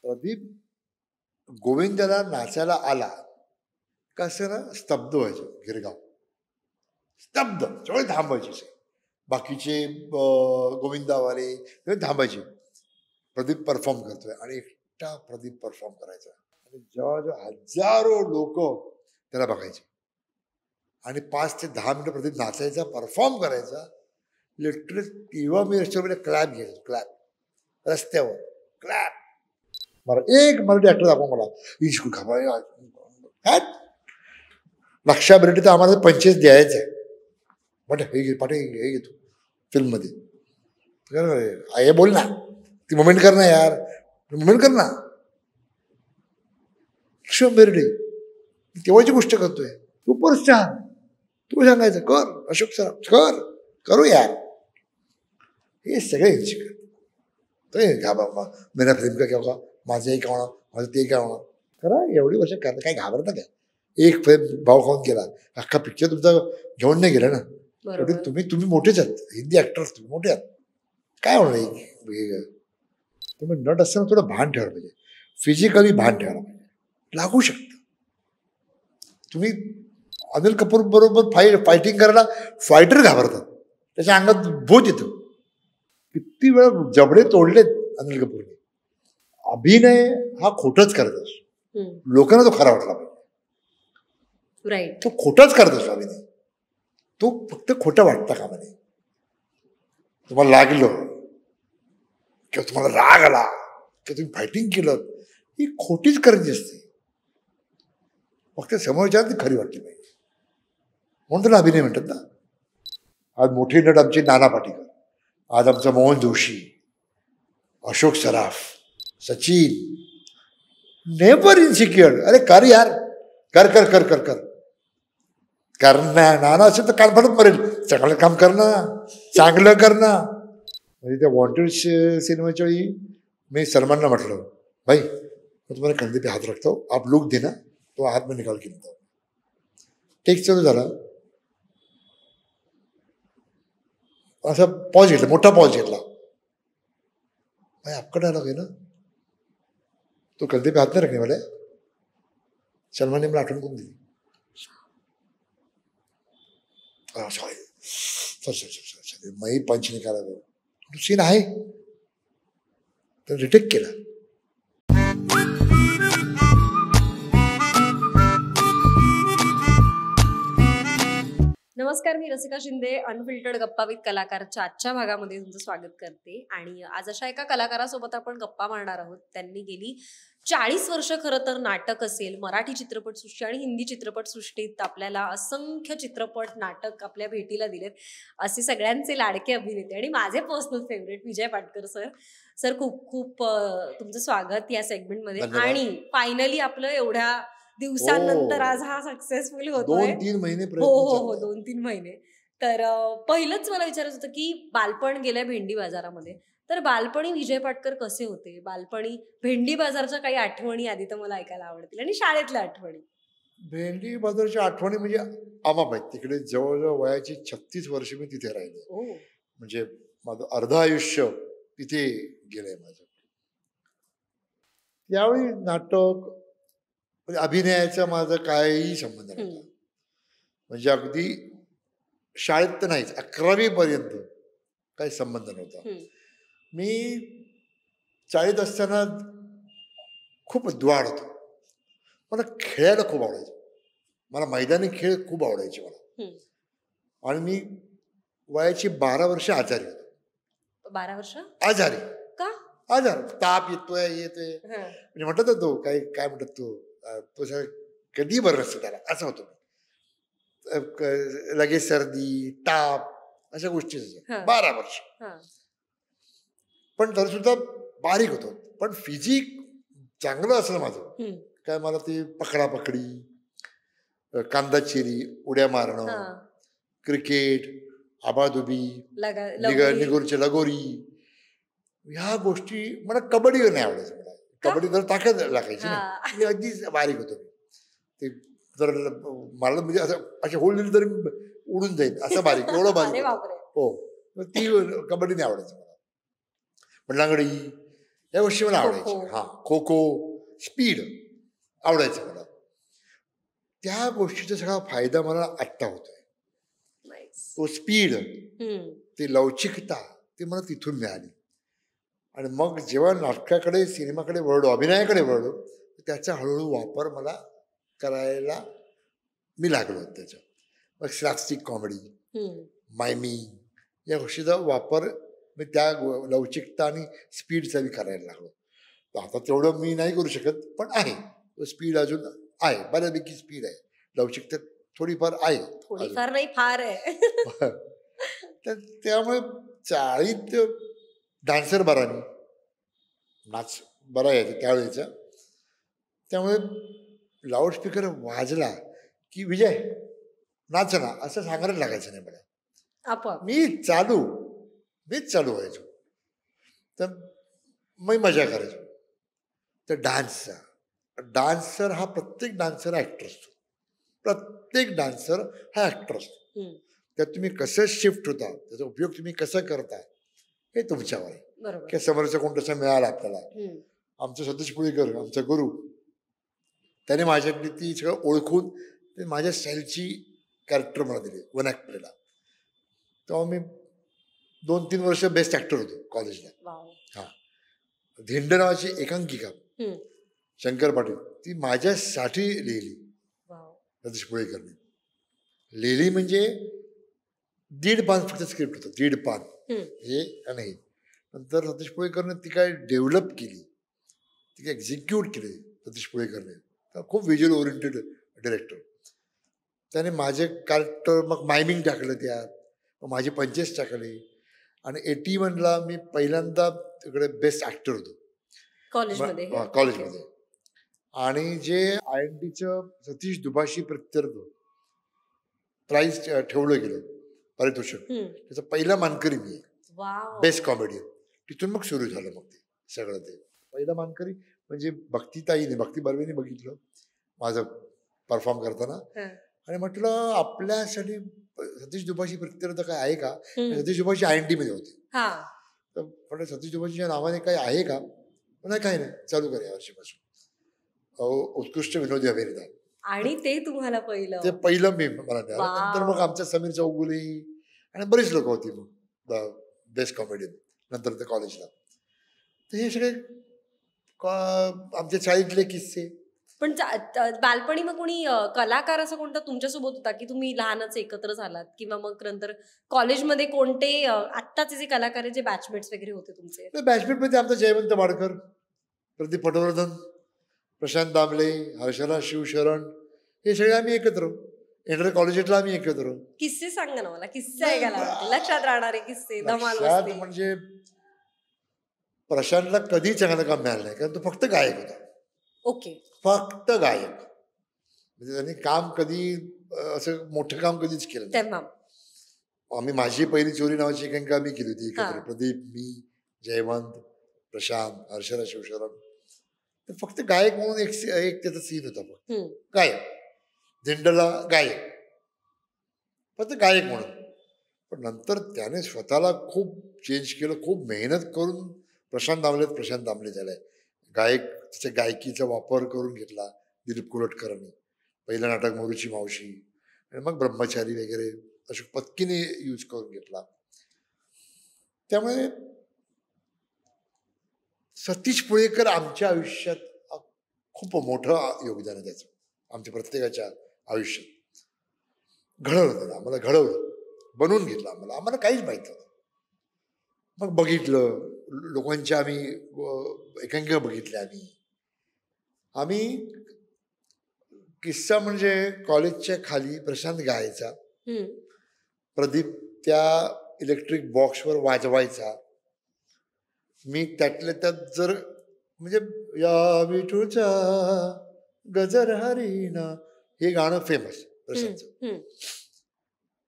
प्रदीप गोविंदाला नाचायला आला कसं ना स्तब्ध व्हायचं गिरगाव, स्तब्ध, सगळे थांबायचे. बाकीचे गोविंदावाले ते थांबायचे. प्रदीप परफॉर्म करतोय आणि एकटा प्रदीप परफॉर्म करायचा आणि जेव्हा हजारो लोक त्याला बघायचे आणि 5 ते 10 मिनिटं प्रदीप नाचायचा, परफॉर्म करायचा. लिटरली तेव्हा मी रस्त्यावर क्लॅप घ्यायचो, क्लॅप रस्त्यावर क्लॅप. मला एक मराठी ऍक्टर दाखव मला, इश्क खबर लक्षाबिलिटी तर आम्हाला 25 द्यायचं आहे. बट हे घे पाठी, हे घेतो फिल्ममध्ये हे बोल ना, ती मुमेंट कर ना यार, मुमेंट कर ना. लक्षाबिलिटी तेव्हाची गोष्ट करतोय. सुपरस्टार तू सांगायचं कर, अशोक सर कर, करू यार. हे सगळे घ्या बाबा, मेरा फिल्म का क्या होगा, माझं हे काय होणार, माझं ते काय होणार. करा, एवढी वर्ष करा, काय घाबरता काय. एक फिल्म भाव खाऊन गेला, अख्खा पिक्चर तुमचा घेऊन नाही गेला ना. तुम्ही मोठेच आहात, हिंदी ऍक्टर्स तुम्ही मोठे आहात, काय होणार. तुम्ही नट असताना थोडं भान ठेवायला पाहिजे, फिजिकली भान ठेवायला पाहिजे. लागू शकतं. तुम्ही अनिल कपूर बरोबर फायटिंग करायला फायटर घाबरतात, त्याच्या अंगात भूत येतो. किती वेळा जबडे तोडलेत अनिल कपूरने. अभिनय हा खोटच करत असतो, लोकांना तो खरा वाटला पाहिजे. राईट, तो खोटाच करत असतो अभिनय, तो फक्त खोटा वाटता कामा नये. तुम्हाला लागलं किंवा तुम्हाला राग आला किंवा तुम्ही फायटिंग केलं, ही खोटीच करायची असते. फक्त समोरच्या ती खरी वाटली पाहिजे, म्हणून त्याला अभिनय म्हणतात ना. आज मोठे नट आमचे नाना पाटेकर, आज आमचा मोहन जोशी, अशोक सराफ, सचिन, नेव्हर इनसिक्युअर. अरे कर यार, कर कर कर कर कर करणार. नाना असेल तर कानफडत मरेल, चांगलं काम करणं, चांगलं करणं. म्हणजे त्या वॉन्टेड सिनेमाच्या वेळी मी सलमानला म्हटलं, भाई मैं तुम्हारे कंधे पे हाथ रखता हूँ, आप लुक देना. तो हात में निकाल के देता हूँ. टेक चालू झाला, असा पॉज घेतला, मोठा पॉज घेतला. भाई आपका डायलॉग है ना, तो कंधे पे हात नाही रखने वाला. सलमानने मला आठवण करून दिली. सॉरी मही पंच निकाला सीन आहे तर रिटेक केला. नमस्कार, मी रसिका शिंदे. अनफिल्टर्ड गप्पा विथ कलाकारच्या आजच्या भागामध्ये तुमचं स्वागत करते. आणि आज अशा एका कलाकारासोबत आपण गप्पा मारणार आहोत. त्यांनी गेली 40 वर्ष खरं तर नाटक असेल, मराठी चित्रपटसृष्टी आणि हिंदी चित्रपटसृष्टीत आपल्याला असंख्य चित्रपट नाटक आपल्या भेटीला दिलेत. असे सगळ्यांचे लाडके अभिनेते आणि माझे पर्सनल फेवरेट विजय पाटकर सर. सर खूप खूप तुमचं स्वागत या सेगमेंटमध्ये. आणि फायनली आपलं एवढ्या दिवसांनंतर आज हा सक्सेसफुल होतोय. 2-3 महिने हो 2-3 महिने. तर पहिलंच मला विचारायचं होतं की बालपण गेलंय भेंडी बाजारामध्ये, तर बालपणी विजय पाटकर कसे होते? बालपणी भेंडी बाजारच्या काही आठवणी आधी तर मला ऐकायला आवडतील, आणि शाळेतल्या आठवणी. भेंडी बाजारच्या आठवणी म्हणजे आमाबाई तिकडे जवळजवळ वयाची 36 वर्ष मी तिथे राहिले. म्हणजे माझं अर्ध आयुष्य तिथे गेलंय माझं. त्यावेळी नाटक म्हणजे अभिनयाचा माझा काही संबंध नव्हता. म्हणजे अगदी शाळेत तर नाहीच, 11वी पर्यंत काही संबंध नव्हता. मी शाळेत असताना खूप द्वाड होतो. मला खेळायला खूप आवडायचं, मला मैदानी खेळ खूप आवडायचे मला. आणि मी वयाची 12 वर्ष आजारी होतो. 12 वर्ष आजारी का? आजार, ताप येतोय म्हणजे म्हणतात ना तो काय म्हणतात तो कधी बरं नसतं त्याला, असं होतं. लगेच सर्दी, ताप, अशा गोष्टी 12 वर्ष. पण तरी सुद्धा बारीक होतो. पण फिजिक चांगलं असलं माझं. काय मला ती पकडापकडी, कांदाचिरी, उड्या मारणं, क्रिकेट, आबाधुबी, निगोरची लगोरी, ह्या गोष्टी. मला कबड्डी नाही आवडायचं. मला कबड्डी जर ताकद लागायची ना, मी अगदी बारीक होतो. ते जर मला म्हणजे असं असे होल दिली तरी उडून जाईल, असं बारीक, एवढं बारीक. हो, ती कबड्डी नाही आवडायचं मला. पण लंगडी, या गोष्टी मला खो-खो. आवडायच्या. हां, खो खो, स्पीड आवडायचं मला. त्या गोष्टीचा सगळा फायदा मला आत्ता होतोय. Nice. तो स्पीड, हम्म. ती लवचिकता ती मला तिथून मिळाली. आणि मग जेव्हा नाटकाकडे, सिनेमाकडे वळलो, अभिनयाकडे वळलो, त्याचा हळूहळू वापर मला करायला मी लागलो त्याचा. मग स्लॅपस्टिक कॉमेडी, हम्म. मायमिंग या गोष्टीचा वापर मी त्या लवचिकता आणि स्पीडचा मी करायला लागलो. तर आता तेवढं मी नाही करू शकत, पण आहे तो स्पीड अजून आहे, बऱ्यापैकी स्पीड आहे. लवचिकता थोडीफार आहे अजून. थोडीफार नाही, फार आहे. तर त्यामुळे चाळीत डान्सर बरा मी, नाच बरा यायचा त्यावेळेचा. त्यामुळे लाऊडस्पीकर वाजला की विजय नाच ना असं सांगायला लागायचं नाही मला. आपोआप. मीच चालू व्हायचो. तर मी मजा करायचो. तर डान्सर हा प्रत्येक डान्सर ॲक्टर असतो. प्रत्येक डान्सर हा ॲक्टर असतो. हम्म. त्यात तुम्ही कसं शिफ्ट होता, त्याचा उपयोग तुम्ही कसा करता हे तुमच्यावर आहे. बरोबर. की समोरचा कोण तसा मिळाला आपल्याला. हम्म. आमचं सतीश पुळेकर, आमचा गुरु, त्याने माझ्याकडे ती सगळं ओळखून ते माझ्या स्टाईलची कॅरेक्टर मला दिले वन ॲक्ट प्लेला. तेव्हा मी 2-3 वर्ष बेस्ट ॲक्टर होतो कॉलेजला. वाव. हां, धिंड नावाची एकांकिका हम्म. शंकर पाटील ती माझ्यासाठी लिहिली. वाव. सतीश पुळेकरने लिहिली. म्हणजे 1.5 पान फक्त स्क्रिप्ट होतं, 1.5 पान हम्म. हे नाही. नंतर सतीश पुळेकरने ती काय डेव्हलप केली, ती काय एक्झिक्यूट केली सतीश पुळेकरने. तर खूप व्हिज्युअल ओरिएंटेड डिरेक्टर. त्याने माझे कॅरेक्टर मग मायमिंग टाकलं त्यात, मग माझे पंचेस टाकले. आणि 81ला मी पहिल्यांदा तिकडे बेस्ट ॲक्टर होतो कॉलेजमध्ये. कॉलेजमध्ये. आणि जे INTचं सतीश दुभाषी प्रत्यर्थ प्राईज ठेवलं गेलं पारितोषिक, हम्म. त्याचा पहिला मानकरी मी, वाव. Best comedy. तिथून मग सुरू झालं मग ते सगळं. ते पहिला मानकरी म्हणजे भक्तिताईने, भक्ती बर्वेने बघितलं माझं परफॉर्म करताना हं. आणि म्हटलं आपल्यासाठी सतीश दुभाषी प्रत्यर्थ काय आहे का. हम्म. सतीश दुभाषी INT मध्ये होते. हा. तर म्हटलं सतीश दुभाषीच्या नावाने काही आहे का. नाही, काही नाही, चालू करूया वर्षीपासून. उत्कृष्ट विनोदी अभिनेता. आणि ते तुम्हाला ते पहिलं. पहिलं मी मला मिळालं. वाव. नंतर मग आमच्या समीर चौगुले आणि बरीच लोक होती मग बेस्ट कॉमेडियन नंतर ते कॉलेजला. तर हे सगळे आमच्या शाळेतले किस्से. पण बालपणी मग कोणी कलाकार असं कोणता तुमच्यासोबत होता की तुम्ही लहानच एकत्र झालात, किंवा मग नंतर कॉलेजमध्ये कोणते आत्ताचे जे कलाकार आहे, जे बॅचमेट्स वगैरे होते तुमचे? बॅचमेटमध्ये आमचा जयवंत वाडकर, प्रदीप पटवर्धन, प्रशांत दामले, हर्षला शिवशरण हे सगळे आम्ही एकत्र. इंटर कॉलेजला आम्ही एकत्र. किस्से सांगा ना मला, किस्से ऐकायला आवडतील, लक्षात राहणारे किस्से, धमाल लक्षात मस्ती. म्हणजे प्रशांतला कधी चांगलं काम मिळालं नाही, कारण तो फक्त गायक होता. ओके. फक्त गायक. म्हणजे त्यांनी काम कधी असं मोठं काम कधीच केलं नाही. तेव्हा आम्ही माझी पहिली चोरी नावाची एकांकिका आम्ही केली होती एकत्र. हा. प्रदीप, मी, जयवंत, प्रशांत, हर्षला शिवशरण. तर फक्त गायक म्हणून एक त्याचा सीन होता. फक्त हम्म. गायक, झेंडला गायक, फक्त गायक म्हणून. पण नंतर त्याने स्वतःला खूप चेंज केलं, खूप मेहनत करून प्रशांत दामले झालाय गायक. त्याच्या गायकीचा वापर करून घेतला दिलीप कुलटकरांनी. पहिलं नाटक मोरूची मावशी आणि मग ब्रह्मचारी वगैरे अशोक पत्कीने यूज करून घेतला. त्यामुळे सतीश पुळेकर आमच्या आयुष्यात खूप मोठं योगदान आहे त्याचं. आमच्या प्रत्येकाच्या आयुष्यात घडवलं त्याला, आम्हाला घडवलं, बनवून घेतलं आम्हाला काहीच माहीत नव्हतं. मग बघितलं लोकांच्या, आम्ही एकांकिका बघितल्या. आम्ही किस्सा म्हणजे कॉलेजच्या खाली प्रशांत गायचा, हम्म. प्रदीप त्या इलेक्ट्रिक बॉक्सवर वाजवायचा. मी त्यातल्या त्यात जर म्हणजे या विठूचा गजर हरिणा हे गाणं फेमस प्रशांतचं. हम्म.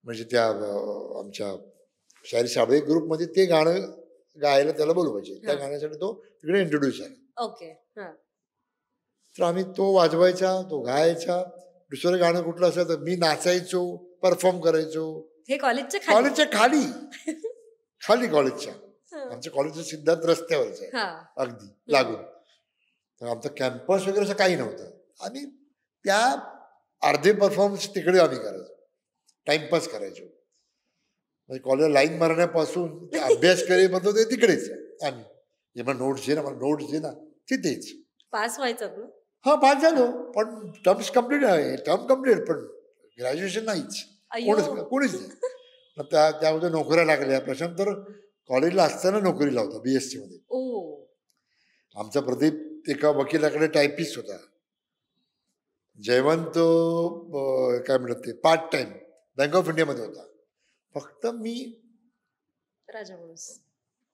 म्हणजे त्या आमच्या शाहीर साबळे ग्रुपमध्ये ते गाणं गायला त्याला बोलवायचे. त्या हा. गाण्यासाठी तो तिकडे इंट्रोड्यूस झाला. ओके. हा. तर आम्ही तो वाजवायचा, तो गायचा. दुसरं गाणं कुठलं असेल तर मी नाचायचो, परफॉर्म करायचो. हे कॉलेजच्या खाली? कॉलेजच्या खाली खाली कॉलेजच्या. आमचं कॉलेज सिद्धार्थ रस्त्यावरच आहे, हा. अगदी लागून. तर आमचं कॅम्पस वगैरे असं काही नव्हतं. आम्ही त्या अर्धे परफॉर्मन्स तिकडे आम्ही करायचो, टाइमपास करायचो. म्हणजे कॉलेज लाईन मारण्यापासून ते अभ्यास करेपर्यंत ते तिकडेच आम्ही. जे मला नोट्स दे ना, मला नोट्स दे ना, तिथेच. पास व्हायचं ना? हा, पास झालो, पण टर्म्स कम्प्लीट आहे, टर्म कम्प्लीट, पण ग्रॅज्युएशन नाहीच. कोणीच नाही. मग त्यामध्ये नोकऱ्या लागल्या. प्रशांत तर कॉलेजला असताना नोकरीला होता BSc मध्ये. आमचा प्रदीप एका वकिलाकडे टायपिस्ट होता. जयवंत काय म्हणतात ते पार्ट टाइम बँक ऑफ इंडियामध्ये होता. फक्त मी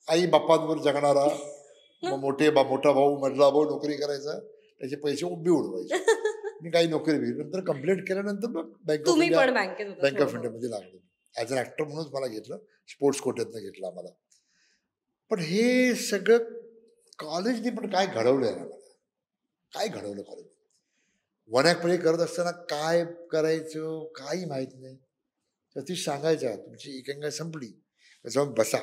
आई बाप्पांवर जगणारा, मोठा भाऊ मधला भाऊ नोकरी करायचा, त्याचे पैसे उभी उडवायचे. मी काही नोकरी नंतर कंप्लीट केल्यानंतर मग बँक ऑफ इंडियामध्ये लागलो. ॲज अन ॲक्टर म्हणूनच मला घेतलं, स्पोर्ट्स कोट्यातनं घेतलं आम्हाला. पण हे सगळं कॉलेजने पण काय घडवलं आहे ना, मला काय घडवलं कॉलेज. वनॅक करत असताना काय करायचं काही माहीत नाही. सतीश सांगायचा, तुमची एकांकिका संपली जाऊन बसा,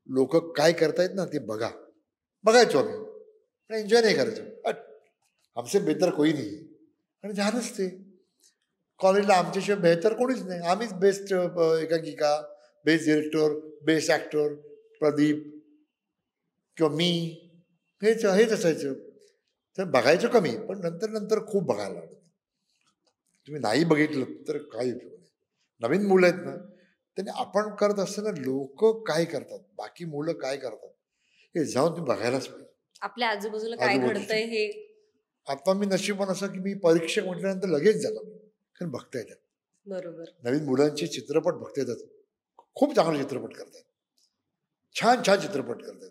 लोक काय करतायत ना ते बघायचो आम्ही, पण एन्जॉय नाही करायचो. आमचे बेहतर कोणी नाही. आणि झालंच ते. कॉलेजला आमच्याशिवाय बेहतर कोणीच नाही. आम्हीच बेस्ट एकांकिका, best director, best actor, Pradeep किंवा मी, हेच असायचं. तर बघायचं कमी, पण नंतर खूप बघायला लागलं. तुम्ही नाही बघितलं तर काही उपयोग नाही. नवीन मुलं आहेत ना, त्यांनी आपण करत असताना लोक काय करतात, बाकी मुलं काय करतात, हे जाऊन तुम्ही बघायलाच पाहिजे. आपल्या आजूबाजूला काय घडतंय हे. आता मी नशीबवान असं की मी परीक्षक म्हटल्यानंतर लगेच जातो, कारण बघता येतात. बरोबर. नवीन मुलांचे चित्रपट बघता येतात. खूप चांगले चित्रपट करतात, छान चित्रपट करतात.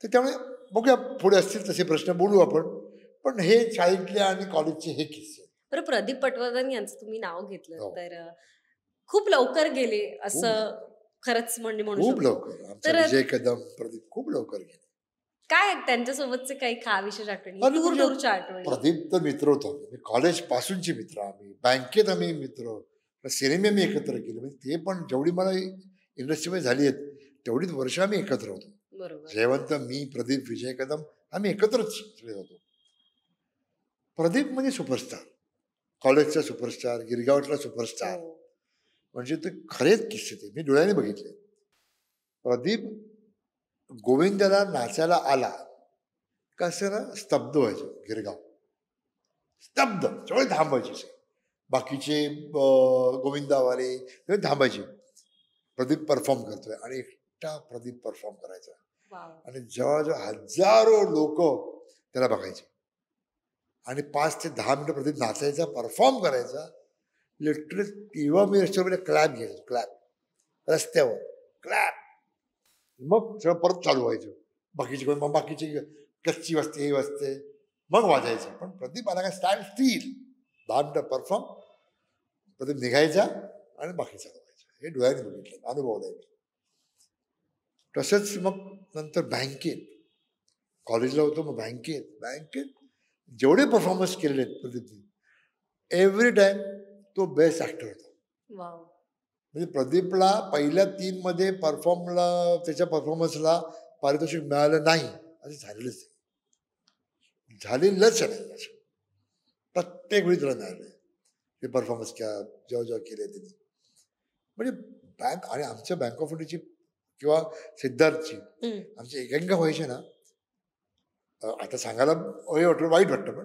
तर त्यामुळे बघूया, पुढे असतील तसे प्रश्न बोलू आपण. पण हे शाळेतले आणि कॉलेजचे हे किस्से. बरं, प्रदीप पटवर्धन यांचं तुम्ही नाव घेतलं तर खूप लवकर गेले असं खरंच म्हणजे म्हणू खूप लवकर. आमचा विजय कदम, प्रदीप खूप लवकर गेले. काय त्यांच्यासोबतचे काही विशेष आठवणी, दूरच्या आठवणी? प्रदीप तर मित्र होता, कॉलेज पासूनचे मित्र आम्ही, बँकेत आम्ही मित्र, सिनेमे आम्ही एकत्र केले. म्हणजे ते पण जेवढी मला इंडस्ट्रीमध्ये झाली आहेत तेवढीच वर्ष आम्ही एकत्र होतो. जयवंत, मी, प्रदीप, विजय कदम आम्ही एकत्रच सगळे होतो. प्रदीप म्हणजे सुपरस्टार, कॉलेजचा सुपरस्टार, गिरगावातला सुपरस्टार. म्हणजे ते खरेच किस्से ते मी डोळ्याने बघितले. प्रदीप गोविंदाला नाचायला आला कसं ना, स्तब्ध व्हायचं गिरगाव, स्तब्ध, सगळे थांबायचे. बाकीचे गोविंदावाले ते थांबायचे. प्रदीप परफॉर्म करतोय आणि एकटा प्रदीप परफॉर्म करायचा. आणि जवळजवळ हजारो लोक त्याला बघायचे. आणि 5 ते 10 मिनिटं प्रदीप नाचायचा, परफॉर्म करायचा. लिटरली तेव्हा मी रस्त्यावर क्लॅप घ्यायचो, क्लॅप रस्त्यावर क्लॅप. मग सगळं परत चालू व्हायचं. बाकीची कच्ची वाजते, हे वाजते, मग वाजायचं. पण प्रदीप आला काय स्टँड स्टील, 10 मिनिटं परफॉर्म, प्रदीप निघायचा आणि बाकी चालू व्हायचं. हे डोळ्याने बघितलं, अनुभवलंय मी. तसंच मग नंतर बँकेत, कॉलेजला होतो, मग बँकेत जेवढे परफॉर्मन्स केलेले आहेत प्रदीपने, एव्हरी टाइम तो बेस्ट ॲक्टर होता. म्हणजे प्रदीपला पहिल्या 3 मध्ये त्याच्या परफॉर्मन्सला पारितोषिक मिळालं नाही असं झालेलंच नाही. प्रत्येक वेळी तुला मिळालं ते परफॉर्मन्स जेव्हा केले त्यांनी. म्हणजे बँक आणि आमच्या बँक ऑफ इंडियाची किंवा सिद्धार्थची आमची एकांकिका व्हायची ना, आता सांगायला वाईट वाटतं, पण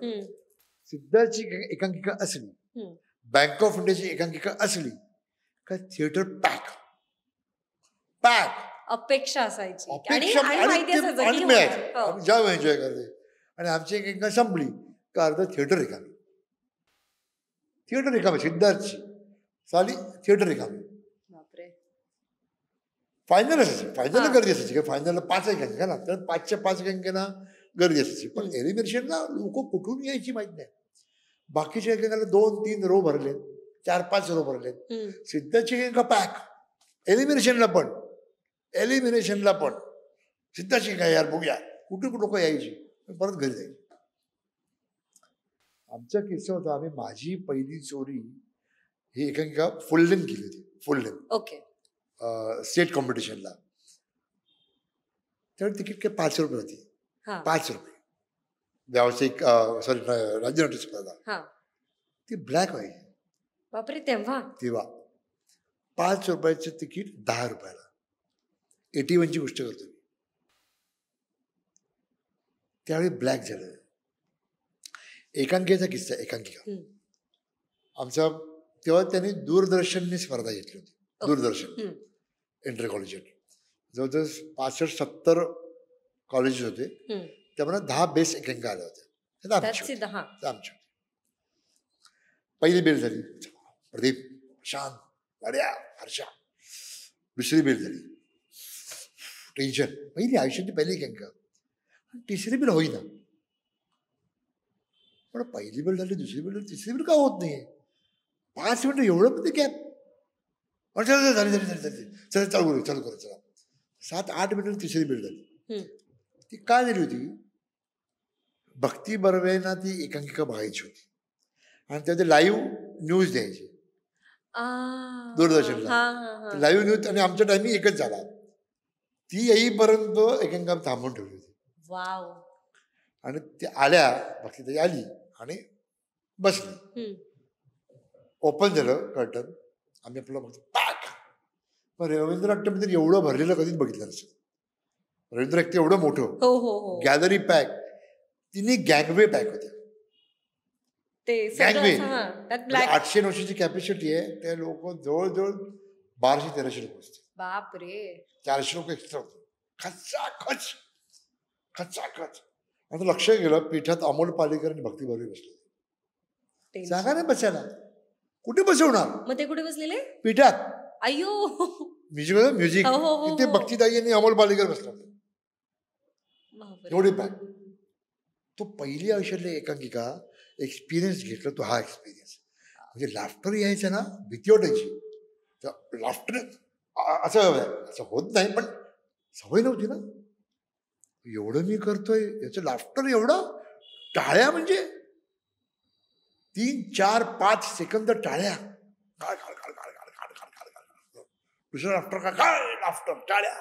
सिद्धार्थची एकांकिका असली, बँक ऑफ इंडियाची एकांकिका असली का थिएटर पॅक अपेक्षा असायची आणि जाम एन्जॉय करते. आणि आमची एकांकिका संपली का अर्ध थिएटर रिकामी सिद्धार्थची साली थिएटर रिकामी. फायनल असायची, फायनल गर्दी असायची. फायनलला 5 एकांकिका ना, तर 5च्या 5 एकांकिकांना गर्दी असायची. पण एलिमिनेशनला लोक कुठून यायची माहित नाही. बाकीच्या एकांकिकाला 2-3 रो भरले, 4-5 रो भरले. सिद्धार्थची एकांकिका पॅक. एलिमिनेशनला पण सिद्धार्थची काय यार बघूया, कुठे लोक यायची, परत घरी जायची. आमचा किस्सा होता, आम्ही माझी पहिली चोरी ही एकांकिका फुल लेंथ केली होती. फुल लेंथ ओके. स्टेट कॉम्पिटिशनला. त्यावेळी तिकीट काय 5 रुपये होती. हा 5 रुपये. व्यावसायिक सॉरी राज्यनाट्य स्पर्धा हा ती ब्लॅक व्हायची बापरे तेव्हा. तेव्हा. 5 रुपयाचं तिकीट 10 रुपयाला. 81ची गोष्ट करतो मी. त्यावेळी ब्लॅक झालं. एकांकिकेचा किस्सा आहे, एकांकिका. हम्म. आमचा तेव्हा त्यांनी दूरदर्शनने स्पर्धा घेतली होती. दूरदर्शन हम्म. इंटर कॉलेजिएट जवळजवळ 65-70 कॉलेजेस होते. हम्म. त्यामुळे 10 बेस्ट एकांकिका आल्या होत्या. त्यात That's आमची it, हा. होती. आमची होती. पहिली बेल झाली प्रदीप, शांत, गाड्या, हर्षा. दुसरी बेल झाली टेन्शन. पहिली आयुष्याची पहिली एकांकिका. तिसरी बेल होईना. पण पहिली बेल झाली, दुसरी बेल झाली, तिसरी बेल का होत नाहीये? 5 मिनिटं एवढं पण ते गॅप. झाली झाली झाली झाली चला चालू करू चला. 7-8 मिनिटं तिसरी बेल झाली. ती काय झाली होती? भक्ती बर्वेना ती एकांकिका बघायची होती आणि त्यामध्ये लाईव्ह न्यूज द्यायची दूरदर्शनला. लाईव्ह न्यूज आणि आमच्या टायमिंग एकच झाला. ती येईपर्यंत एकांकिका थांबवून ठेवली होती. वाव. आणि ते आल्या, भक्तीताई आली आणि बसली. ओपन झालं कर्टन. आम्ही आपलं बघतो पॅक. पण रवींद्र नाट्यमंदिर एवढं भरलेलं कधीच बघितलं नसेल. रवींद्र नाट्य एवढं मोठं, गॅलरी पॅक. तिने गँगवे पॅक होत्या. गँगवे 800-900ची कॅपॅसिटी आहे. ते लोक जवळजवळ 1200-1300 लोक असते. बापरे. 400 लोक एक्स्ट्रा होते. खचाखच खचाखच. आता लक्ष गेलं पीठात अमोल पालेकर आणि भक्ती बर्वे बसले. जागा नाही बसायला. कुठे बसवणार? मग ते कुठे बसलेले? पीठात. अय्यो. म्युझिक तिथे भक्तीताई आणि अमोल पालेकर बसला. एवढी पॅक. तो पहिली आयुष्यातली एकांकिका एक्सपिरियन्स घेतला तो हा एक्सपिरियन्स. म्हणजे लाफ्टर यायचं ना, भीती वाटायची. लाफ्टर असं होत नाही, पण सवय नव्हती ना. एवढं मी करतोय याचं लाफ्टर एवढं. टाळ्या म्हणजे 3-4-5 सेकंद टाळ्या. काय दुसरं लाफ्टर काय लाफ्टर टाळ्या.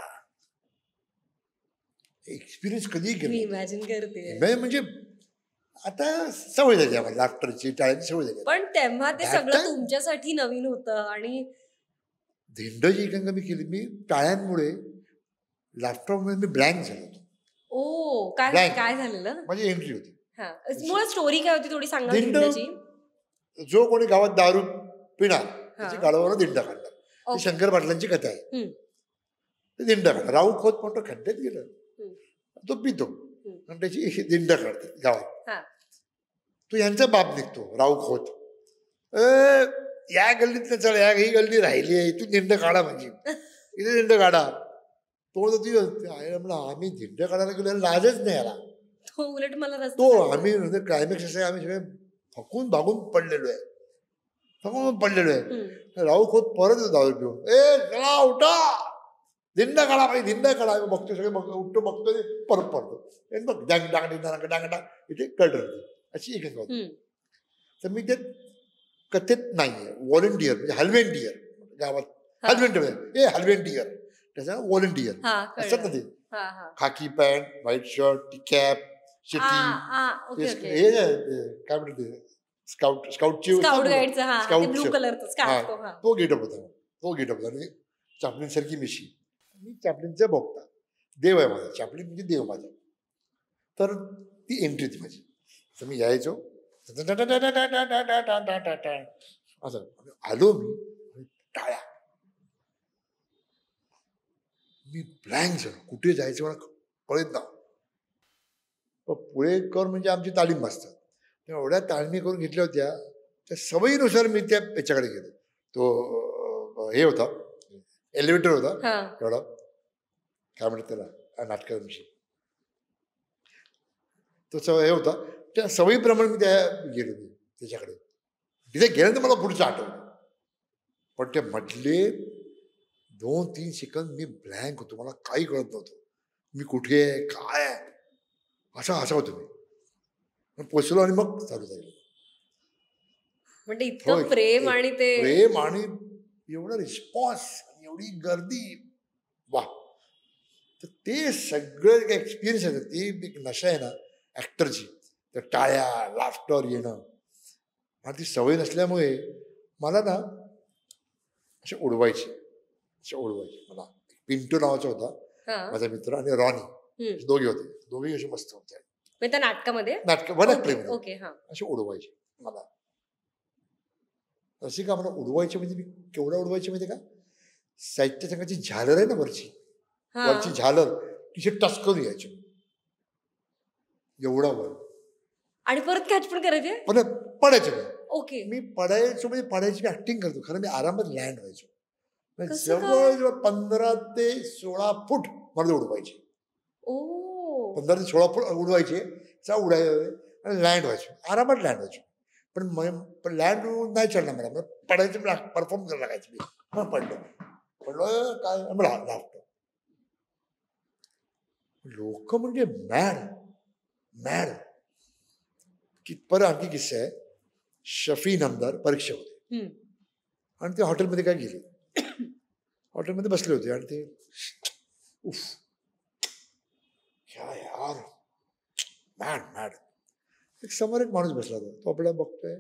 एक्सपिरियन्स कधी इमॅजिन करते. म्हणजे आता सवय झाली आम्हाला लाफ्टरची, टाळ्याची सवय झाली. पण तेव्हा ते सगळं तुमच्यासाठी नवीन होतं. आणि धिंड जी एकांकिका मी केली, मी टाळ्यांमुळे लाफ्टरमुळे मी ब्लँक झालो होतो. ओ काय झालेलं? माझी एंट्री होती. मुळात स्टोरी काय होती थोडी सांगा धिंडची. जो कोणी गावात दारू पिणार त्याची गाडावर धिंड काढणार. ती शंकर पाटलांची कथा आहे. ते धिंड काढणार. राहू खोत मोठं खड्ड्यात गेलं, तो पितो आणि त्याची धिंड काढतात गावात. तो यांचा बाप निघतो राहू खोत. या गल्लीत चल, ही गल्ली राहिली आहे, तू धिंड काढा म्हणजे इथे धिंड काढा. तो म्हणला आम्ही धिंड काढायला गेलो, लाजच नाही आला. उलट मला तो आम्ही क्लायमॅक्स असं आम्ही सगळे थकून भागून पडलेलो आहे. राहू खोत परत दारू पिऊन चला उठा, धिंड काढा पाहिजे, धिंड काढा. बघतो सगळे उठतो, बघतो परत पडतो. डांग डांग डांग डांग इथे कळ राहते. अशी एक होती. तर मी ते कथेत नाहीये. व्हॉलंटियर म्हणजे हल्वेंटियर गावात. हल्वेंटियर त्याचा व्हॉलंटियर असतात ना ते. खाकी पॅन्ट, व्हाईट शर्ट, कॅप, शेती, हे काय म्हणते स्काउटची तो गेटअप होता. आणि चापलीन सारखी मिशी. मी चापलीनचा भोगता. देव आहे माझा. चापलीन म्हणजे देव माझा. तर ती एंट्री होती माझी. तर मी यायचो असं आलो मी, टाळ्या. मी ब्लँक झालो. कुठे जायचं मला कळत ना. पुळेकर म्हणजे आमची तालीम असतात. एवढ्या तालमी करून घेतल्या होत्या. त्या सवयीनुसार मी त्या याच्याकडे गेलो. तो हे होता, एलिव्हेटर होता एवढा, काय म्हणतात त्याला नाटकाविषयी, तो हे होता. त्या सवयीप्रमाणे मी गेलो त्याच्याकडे. तिथे गेल्यानंतर मला पुढचं आठवलं. पण ते मधले 2-3 सेकंद मी ब्लँक होतो. मला काही कळत नव्हतं. मी कुठे आहे, काय आहे, असं होतो मी. पोचलो आणि मग चालू झालं. म्हणजे इतकं प्रेम आणि ते प्रेम आणि एवढा रिस्पॉन्स, एवढी गर्दी, वा. तर ते सगळं एक्सपिरियन्स आहे ती एक नशा आहे ना ॲक्टरची, तर टाळ्या लाफ्टर येणं, आणि ती सवय नसल्यामुळे मला ना असे उडवायचे मला. पिंटू नावाचा होता हा. माझा मित्र आणि रॉनी, दोघे होते, दोघेही असे मस्त होते म्हणजे त्या नाटकामध्ये नाटक वन ओके प्ले ओके हा. असे उडवायचे मला. असे का मला उडवायचे म्हणजे मी केवढा उडवायचे माहिती का, साहित्य संघाची झालर आहे ना वरची हा झालर तिथे टचकून यायची एवढा वर, आणि परत कॅच पण करायचे. पण पडायचं मी. ओके. मी पडायचो म्हणजे पडायची मी ऍक्टिंग करतो, खरं मी आरामात लँड व्हायचो. म्हणजे कसं काय? जवळजवळ 15 ते 16 फूट मला उडवायचे. ओ 15 ते 16 फूट उडवायचे, उडायचे आणि लँड व्हायचो, आरामात लँड व्हायचो. पण लँड नाही चालणार मला पडायचं, परफॉर्म करायला लागायचं मी. मग पडलं काय लागतो. लोक म्हणजे मॅड. कितपर्यंत आणखी किस्सा आहे. शफी नामदार परीक्षा होते आणि ते हॉटेलमध्ये काय गेले, हॉटेलमध्ये बसले होते आणि ते उफ क्या यार मॅड. एक समोर एक माणूस बसला होता, तो आपल्याला बघतोय,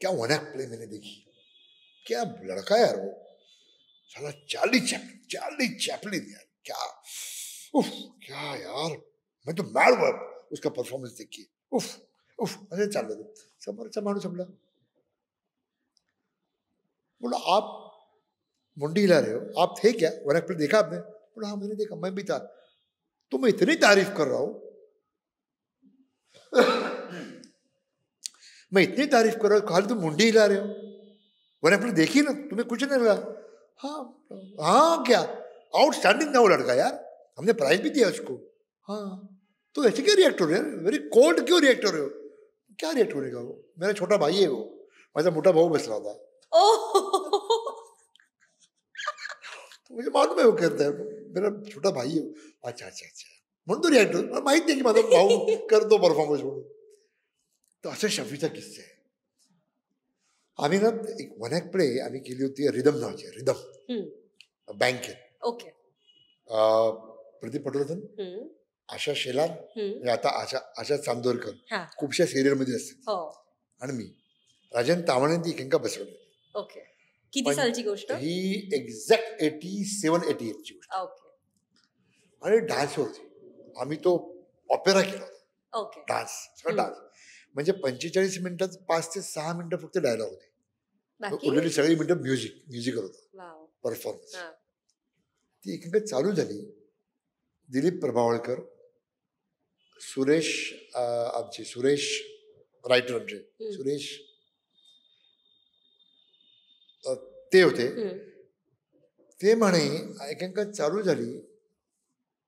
क्या वन एक्ट प्ले मैंने देखी, क्या लड़का है यार वो, साला चार्ली चैपलिन यार, क्या उफ क्या यार, मैं तो मॅड हुआ उसका परफॉर्मेंस देख के, उफ असे चाललं होतं. समोरचा माणूस आपला बोला, आप मुंडी हिला रहे हो, आप थे क्या, वन एक्ट प्ले देखा आपने? बोला हाँ मैंने देखा, मैं भी था. तो मैं इतनी तारीफ कर रहा हूं, मैं इतनी तारीफ कर रहा हूँ, खाली तुम मुंडी हिला रहे हो, वन एक्ट प्ले देखी ना, तुम्हें कुछ नहीं लगा? हाँ क्या आउटस्टैंडिंग था वो लड़का यार, हमने प्राइज भी दिया उसको. हाँ तो ऐसे क्या रिएक्ट हो रहे हो, वेरी कोल्ड क्यों रिएक्ट हो रहे हो? क्या रिएक्ट होने का, वो मेरा छोटा भाई है, वो माझा मोठा भाऊ बसला होता. मुझे मालूम है वो करता है, मेरा छोटा भाई है. अच्छा म्हणून तो रिॲक्ट होतो, माहित नाही की माझा भाऊ करतो परफॉर्मन्स म्हणून. तर असा शफीचा किस्सा आहे. आम्ही ना एक वन ॲक्ट प्ले आम्ही केली होती, रिदम नावाची, रिदम बँकेत. ओके. प्रदीप पटवर्धन, आशा शेलार, म्हणजे आता आशा चांदोरकर खूपशा सिरियलमध्ये असते, आणि मी राजन तावणे ती एकेका बसवली. ओके. किती सालची गोष्ट ही? एक्झॅक्ट 87-88 ची गोष्ट. ओके. आणि डान्स होती, आम्ही तो ऑपेरा केला होता. ओके. डान्स, सगळं डान्स, म्हणजे 45 मिनिटात 5 ते 6 मिनिटं फक्त डायलॉग होते, ऑलरेडी सगळी मिनिटं म्युझिकल होतं परफॉर्मन्स. ती एकेका चालू झाली. दिलीप प्रभावळकर, सुरेश रायटर, आमचे सुरेश ते होते. ते म्हणे एकेका चालू झाली,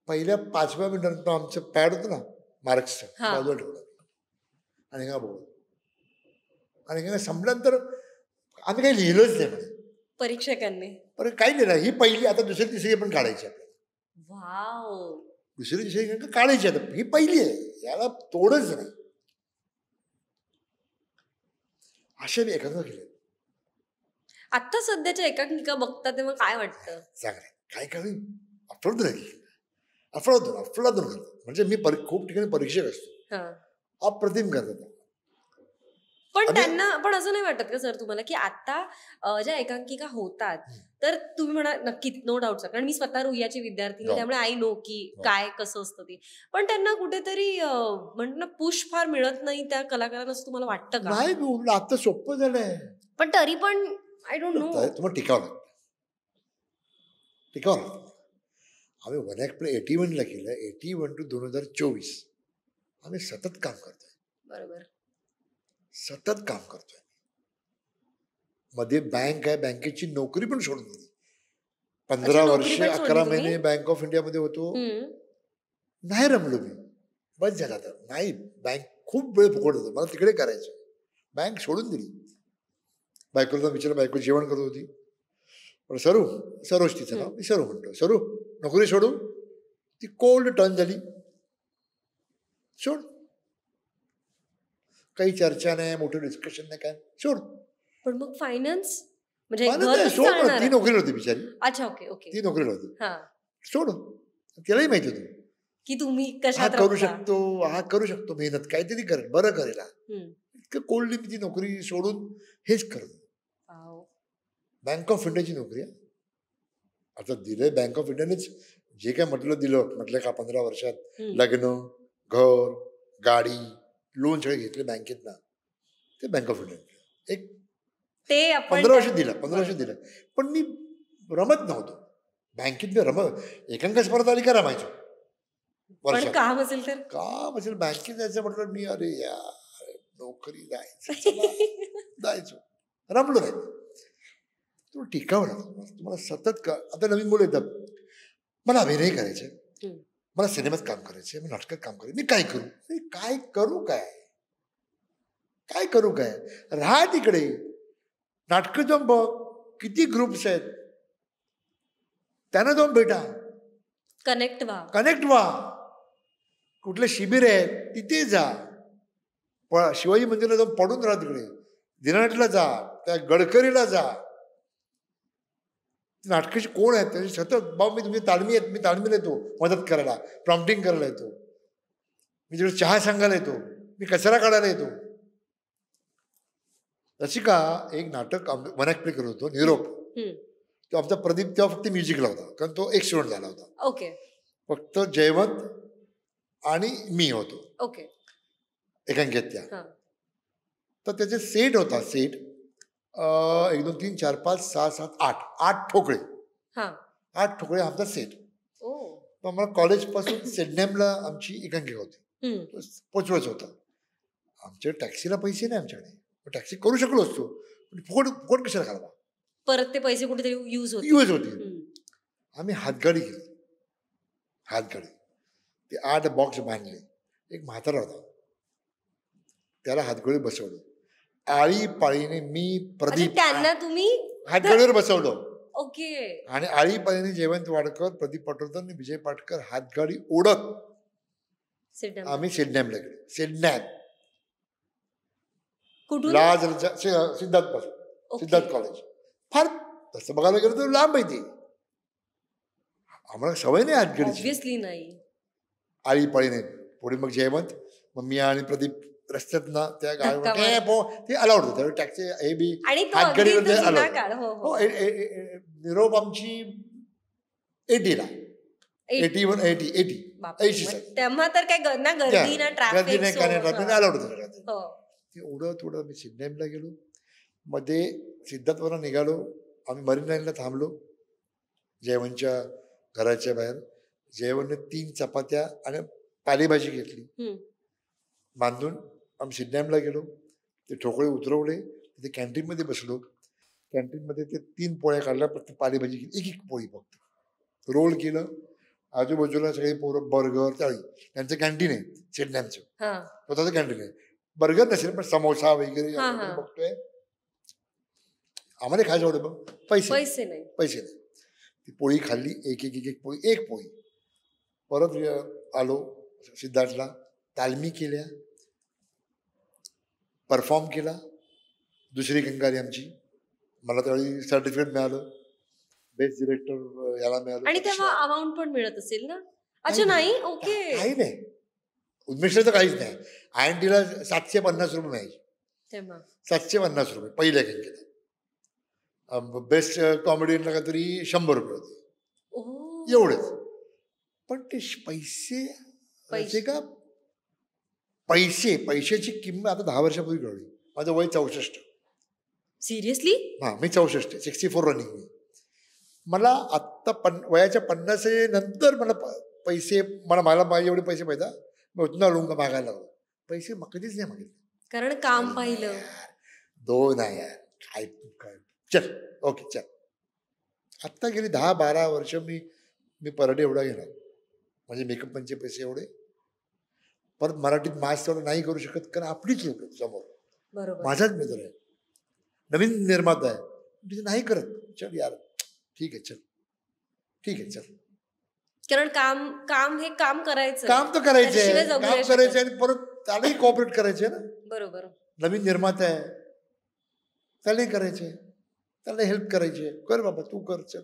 पहिल्या 5व्या मिनिटात आमचं पॅड होतं ना मार्क्सचं, बाजूला ठेवलं आणि का बोल, आणि एकेका संपल्यानंतर आम्ही काही लिहिलंच नाही म्हणे परीक्षकांनी, पण काही लिहिलं, ही पहिली, आता दुसरी तिसरी पण काढायची आपल्याला. दुसरी तिसरी काढायची, आता ही पहिली आहे, याला तोडच नाही. अशा मी एकांकिका केल्या. आता सध्याच्या एकांकिका बघता तेव्हा काय वाटतं? काय काही अफलातून करतात. म्हणजे मी खूप ठिकाणी परीक्षक असतो, अप्रतिम करतात. पण त्यांना पण असं नाही वाटत का सर तुम्हाला, की आता ज्या एकांकिका होतात, तर तुम्ही म्हणा नक्कीच, नो डाऊट सर, कारण मी स्वतः रुईयाची विद्यार्थी, त्यामुळे आय नो की काय कसं असतं ते, पण त्यांना कुठेतरी म्हणतो ना पुश फार मिळत नाही त्या कलाकारांना, असं तुम्हाला वाटतं का? नाही, आता सोपं झालंय, पण तरी पण आय डोंट नो, तुम्हाला टिकावं लागतं. आम्ही वन ॲक्ट प्ले 81ला केलं, 81 to 2024 आम्ही सतत काम करतोय. बरोबर, सतत काम करतोय. मध्ये बँक आहे, बँकेची नोकरी पण सोडून दिली. 15 वर्ष 11 महिने बँक ऑफ इंडियामध्ये होतो, नाही रमलो मी, बस झाला. आता नाही, बँक खूप वेळ फुकट होतो, मला तिकडे करायचं, बँक सोडून दिली. बायकोला विचारलं, बायको जेवण करत होती, पण सरोज तिचं नाव, मी सरू म्हणतो, सरू नोकरी सोडू? ती कोल्ड टर्न झाली, सोड, काही चर्चा नाही, मोठं डिस्कशन नाही, काय सोड. पण मग फायनान्स म्हणजे मला घर ते कसं सोड ना, चालणार? ती नोकरीला होती बिचारी, अच्छा, ओके ओके. ती नोकरीला होती. हा, सोड, तिलाही माहिती होतं की तुम्ही हा कशात करू रमता. शकतो, हा करू शकतो मेहनत, काहीतरी करेल, बरं करेल हा. हम्म. इतकं कोल्डली मी ती नोकरी सोडून हेच करतो. वाव. बँक ऑफ इंडियाची नोकरी आहे. आता दिलंय बँक ऑफ इंडियानेच जे काय म्हटलं का 15 वर्षात हम्म. लग्न, घर, गाडी, लोन सगळे घेतले बँकेत ना, ते बँक ऑफ इंडिया एक ते आपण 15 वर्ष त्या- दिलं, 15 वर्ष बरोबर. दिलं. पण मी रमत नव्हतो बँकेत. मी एकांक स्पर्धा आली का रमायचो पण वर्षात. काम असेल तर काम असेल बँकेत जायचं म्हटलं मी, अरे यार नोकरी जायचं, चला, जायचो, रमलो नाही. तो टिकावं लागतो तुम्हाला सतत का. आता नवीन मुलं येतात, मला अभिनय करायचे, हम्म. मला सिनेमात काम करायचे, मी नाटकात काम करायचे, मी काय करू, मी काय करू, काय करू, काय राहा तिकडे, नाटकं जाऊन बघ, किती ग्रुप्स आहेत, त्यांना जाऊन भेटा, कनेक्ट व्हा. कनेक्ट व्हा, कुठले शिबिर आहेत तिथे जा, शिवाजी मंदिरला जाऊन पडून राहा, तिकडे दिनानाटला जा, त्या गडकरीला जा, नाटकाची कोण आहेत त्याची सतत बाबा मी तुमची तालमी आहेत, मी तालमीला येतो मदत करायला, प्रॉम्प्टिंग करायला येतो, मी तिकडे चहा सांगायला येतो, मी कचरा काढायला येतो. रसिका एक नाटक वनाकपे करत होतो, निरोप. हम्म. तो आमचा प्रदीप तेव्हा फक्त म्युझिकला होता, कारण तो एक स्टुडंट झाला होता. ओके फक्त जयवंत आणि मी होतो ओके. एकांकित त्या. हा. तर त्याचे सेट होता, सेट 1 2 3 4 5 6 7 8 ठोकळे, हा. 8 ठोकळे आमचा सेट. ओ. तर आम्हाला कॉलेजपासून सिडनेमला आमची एकांकिका होती, हम्म. पोचवायचं होतं. आमच्या टॅक्सीला पैसे नाही आमच्याकडे, टॅक्सी करू शकलो असतो, पण फुकट फुकट कशाला घालवा, परत ते पैसे कुठेतरी यूज होते. यूज होती. हम्म. आम्ही हातगाडी केली, हातगाडी, ते 8 बॉक्स बांधले. एक म्हातारा होता, त्याला हातगोळी बसवलं, आळीपाळीने मी अच्छा, प्रदीप त्यांना तुम्ही हातगाडीवर बसवलं. ओके. आणि आळीपाळीने जयवंत वाडकर, प्रदीप पाटोळकर आणि विजय पाटकर हातगाडी ओढत Sit down. आम्ही सिडनॅमला गेलो. सिडनॅम कुठून? लाज सिद्धार्थ पासून, ओके. सिद्धार्थ कॉलेज. फार तसं बघायला गेलं तर लांब आहे ते, आम्हाला सवय नाही हातगाडीची. ऑब्व्हियसली नाही. आळीपाळीने पुढे मग जयवंत, मग मी आणि प्रदीप रस्त्यात ना त्या धक्का मार. गाडी ते अलाउड होतं त्यावेळी, टॅक्सी हे बी आणि तो हातगाडीवर अगदी तो जुना अलाउड. काळ. हो हो हो. निरोप आमची 80ला, 81 80 बापरे. 80 मग साली तेव्हा तर काय ना गर्दी ना गर्दी नाही, काय नाही, ट्रॅफिक अलाउड होतं सगळं. हो. ते उडत मी सिडनेमला गेलो. मध्ये सिद्धार्थवरून निघालो, आम्ही मरीन लाईनला थांबलो जयवंतच्या घराच्या बाहेर. जयवंतने 3 चपात्या आणि पालेभाजी घेतली हम्म. बांधून. आम्ही सिडनॅमला गेलो, ते ठोकळे उतरवले, तिथे कॅन्टीनमध्ये बसलो. कॅन्टीनमध्ये ते 3 पोळ्या काढल्या, प्रत्येक पालेभाजी केली, एक पोळी फक्त रोल केलं. आजूबाजूला सगळे पोरं बर्गर, तळी, त्यांचं कॅन्टीन आहे सिडनॅमचं, हा. स्वतःचं कॅन्टीन आहे. बर्गर नसेल पण समोसा वगैरे हा, हा. बघतोय. आम्हाला खायचं होतं पण पैसे नाही. ती पोळी खाल्ली, एक पोळी. परत आलो सिद्धार्थला, तालमी केल्या, परफॉर्म केला. दुसरी गंगारी आमची, मला त्यावेळी सर्टिफिकेट मिळालं, बेस्ट डिरेक्टर याला मिळालं. आणि तेव्हा अमाऊंट पण मिळत असेल ना? अच्छा, नाही. ओके. काही नाही, उद्मिष्ट तर काहीच नाही. INTला 750 रुपये मिळायचे तेव्हा. 750 रुपये पहिल्या गंगेला. बेस्ट कॉमेडियनला काहीतरी 100 रुपये होते, ओ. एवढेच. पण ते पैसे का पैशाची किंमत आता 10 वर्षापूर्वी कळली. माझं वय 64. सिरियसली? हां, मी 64, 64 रनिंग मी. मला आत्ता वयाच्या 50 नंतर मला पैसे, मला माझे एवढे पैसे पाहिजे, मी उतना लुंगा मागायला लागलो. पैसे कधीच नाही मागितले, कारण काम पाहिलं. 2 आहे यार, काय चल ओके चल. आत्ता गेली 10-12 वर्ष मी पर डे एवढा घेणार, म्हणजे मेकअप पंचे पैसे एवढे. परत मराठीत मास तेवढं नाही करू शकत, कारण आपलीच लोक समोर. बरोबर. माझाच मित्र आहे, नवीन निर्माता आहे, तिथे नाही करत. चल यार, ठीक आहे चल. कारण काम हे काम करायचं, काम तर करायचंय, त्याशिवाय जगू काम नाही करायचं शकत. आणि परत त्यालाही कॉपरेट करायचंय ना. बरोबर. नवीन निर्माता आहे, त्यालाही करायचंय. त्याला हेल्प करायची आहे, कर बाबा तू कर चल.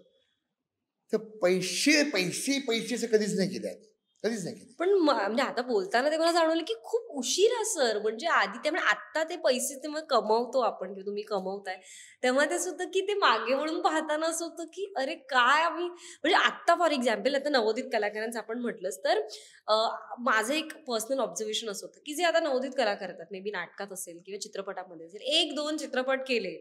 तर पैसे पैसे पैसे कधीच नाही केले आधी, कधीच नाही केले. पण म्हणजे आता बोलताना ते मला जाणवलं की खूप उशिरा सर, म्हणजे आधी त्यामुळे आता ते पैसे तेव्हा कमवतो आपण किंवा तुम्ही कमवताय तेव्हा ते सुद्धा की ते मागे वळून पाहताना असं होतं की अरे काय आम्ही, म्हणजे आता फॉर एक्झाम्पल आता नवोदित कलाकारांचं आपण म्हटलंच तर माझं एक पर्सनल ऑब्झर्वेशन असं होतं की जे आता नवोदित कलाकार आहेत, मे बी नाटकात असेल किंवा चित्रपटामध्ये असेल, 1-2 चित्रपट केले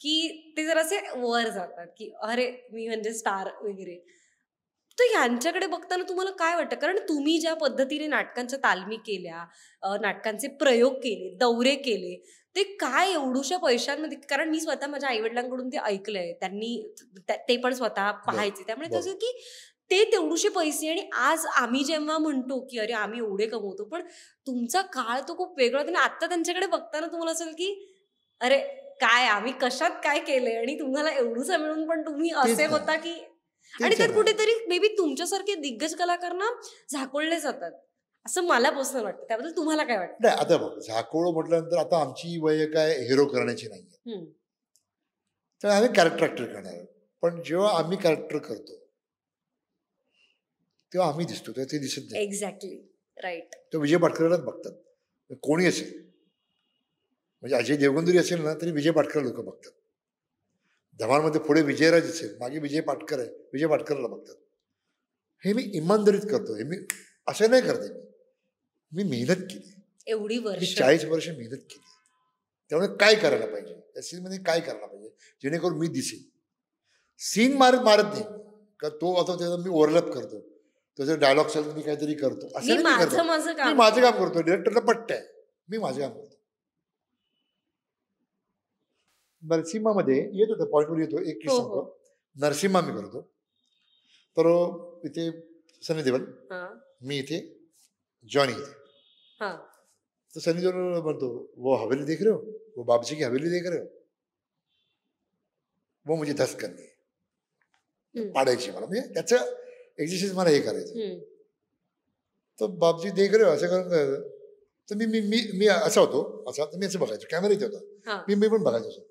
की ते जरासे वर जातात की अरे मी म्हणजे स्टार वगैरे. तर ह्यांच्याकडे बघताना तुम्हाला काय वाटतं? कारण तुम्ही ज्या पद्धतीने नाटकांच्या तालमी केल्या, नाटकांचे प्रयोग केले, दौरे केले, ते काय एवढुशा पैशांमध्ये, कारण मी स्वतः माझ्या आई-वडिलांकडून ते ऐकलंय. त्यांनी ते पण स्वतः बरं पाहायचे. त्यामुळे बरं तसं की ते तेवढुशे पैसे आणि आज आम्ही जेव्हा म्हणतो की अरे आम्ही एवढे कमवतो, पण तुमचा काळ तो खूप वेगळा होता आणि आता त्यांच्याकडे बघताना तुम्हाला असेल की अरे काय आम्ही कशात काय केलंय आणि तुम्हाला एवढुसं मिळून पण तुम्ही असे तेच ना, होता की, आणि तेच आहे त्यात ना. कुठेतरी मे बी तुमच्यासारखे दिग्गज कलाकार झाकोळले जातात असं मला पर्सनल वाटतं. त्याबद्दल तुम्हाला काय वाटतं? नाही आता बघ, झाकोळ म्हटल्यानंतर आता आमची वय काय हिरो करण्याची नाहीये, हम्म. तर आम्ही कॅरेक्टर ऍक्टर करणार आहोत. पण जेव्हा आम्ही कॅरेक्टर करतो तेव्हा आम्ही दिसतो, तेव्हा ते दिसत नाही. Exactly right. तो विजय पाटकरलाच बघतात, कोणी असेल. म्हणजे अजय देवगण जरी असेल ना तरी विजय पाटकर लोक बघतात. धमालमध्ये पुढे विजयराज असेल, मागे विजय पाटकर आहे, विजय पाटकरला बघतात. हे मी इमानदारीत करतो, हे मी असं नाही करते. मी मेहनत केली, एवढी मी वर्ष 40 वर्ष मेहनत केली. त्यामुळे काय करायला पाहिजे, त्या सीनमध्ये काय करायला पाहिजे जेणेकरून मी दिसेल. सीन मारत मारत नाही का, तो आता त्याचा मी ओव्हरलॅप करतो, त्याचं डायलॉग सगळं मी काहीतरी करतो असं मी नाही. मी करतो, माझं मी काम माझं काम करतो. डिरेक्टरला पट्ट आहे, मी माझं काम करतो. नरसिंहामध्ये येत होतं, पॉईंटवर येतो एक हो किस्सा हो. सांगतो. नरसिंहा मी करतो, तर इथे सनी देओल, हा मी इथे जॉनी इथे. हा. तर सनी देओल म्हणतो, वो हवेली देख रहे हो, वो बाबजी की हवेली देख रहे हो, वो मुझे धस करनी है. हम्म. पाडायची मला, म्हणजे त्याचं एक्झिस्टन्स मला हे करायचं. हम्म. तर बाबजी देख रहे हो असं करून करायचं. तर मी मी मी मी असा होतो, असा तर मी असं बघायचो, कॅमेरा इथे होता, हा. मी मी पण बघायचो असं.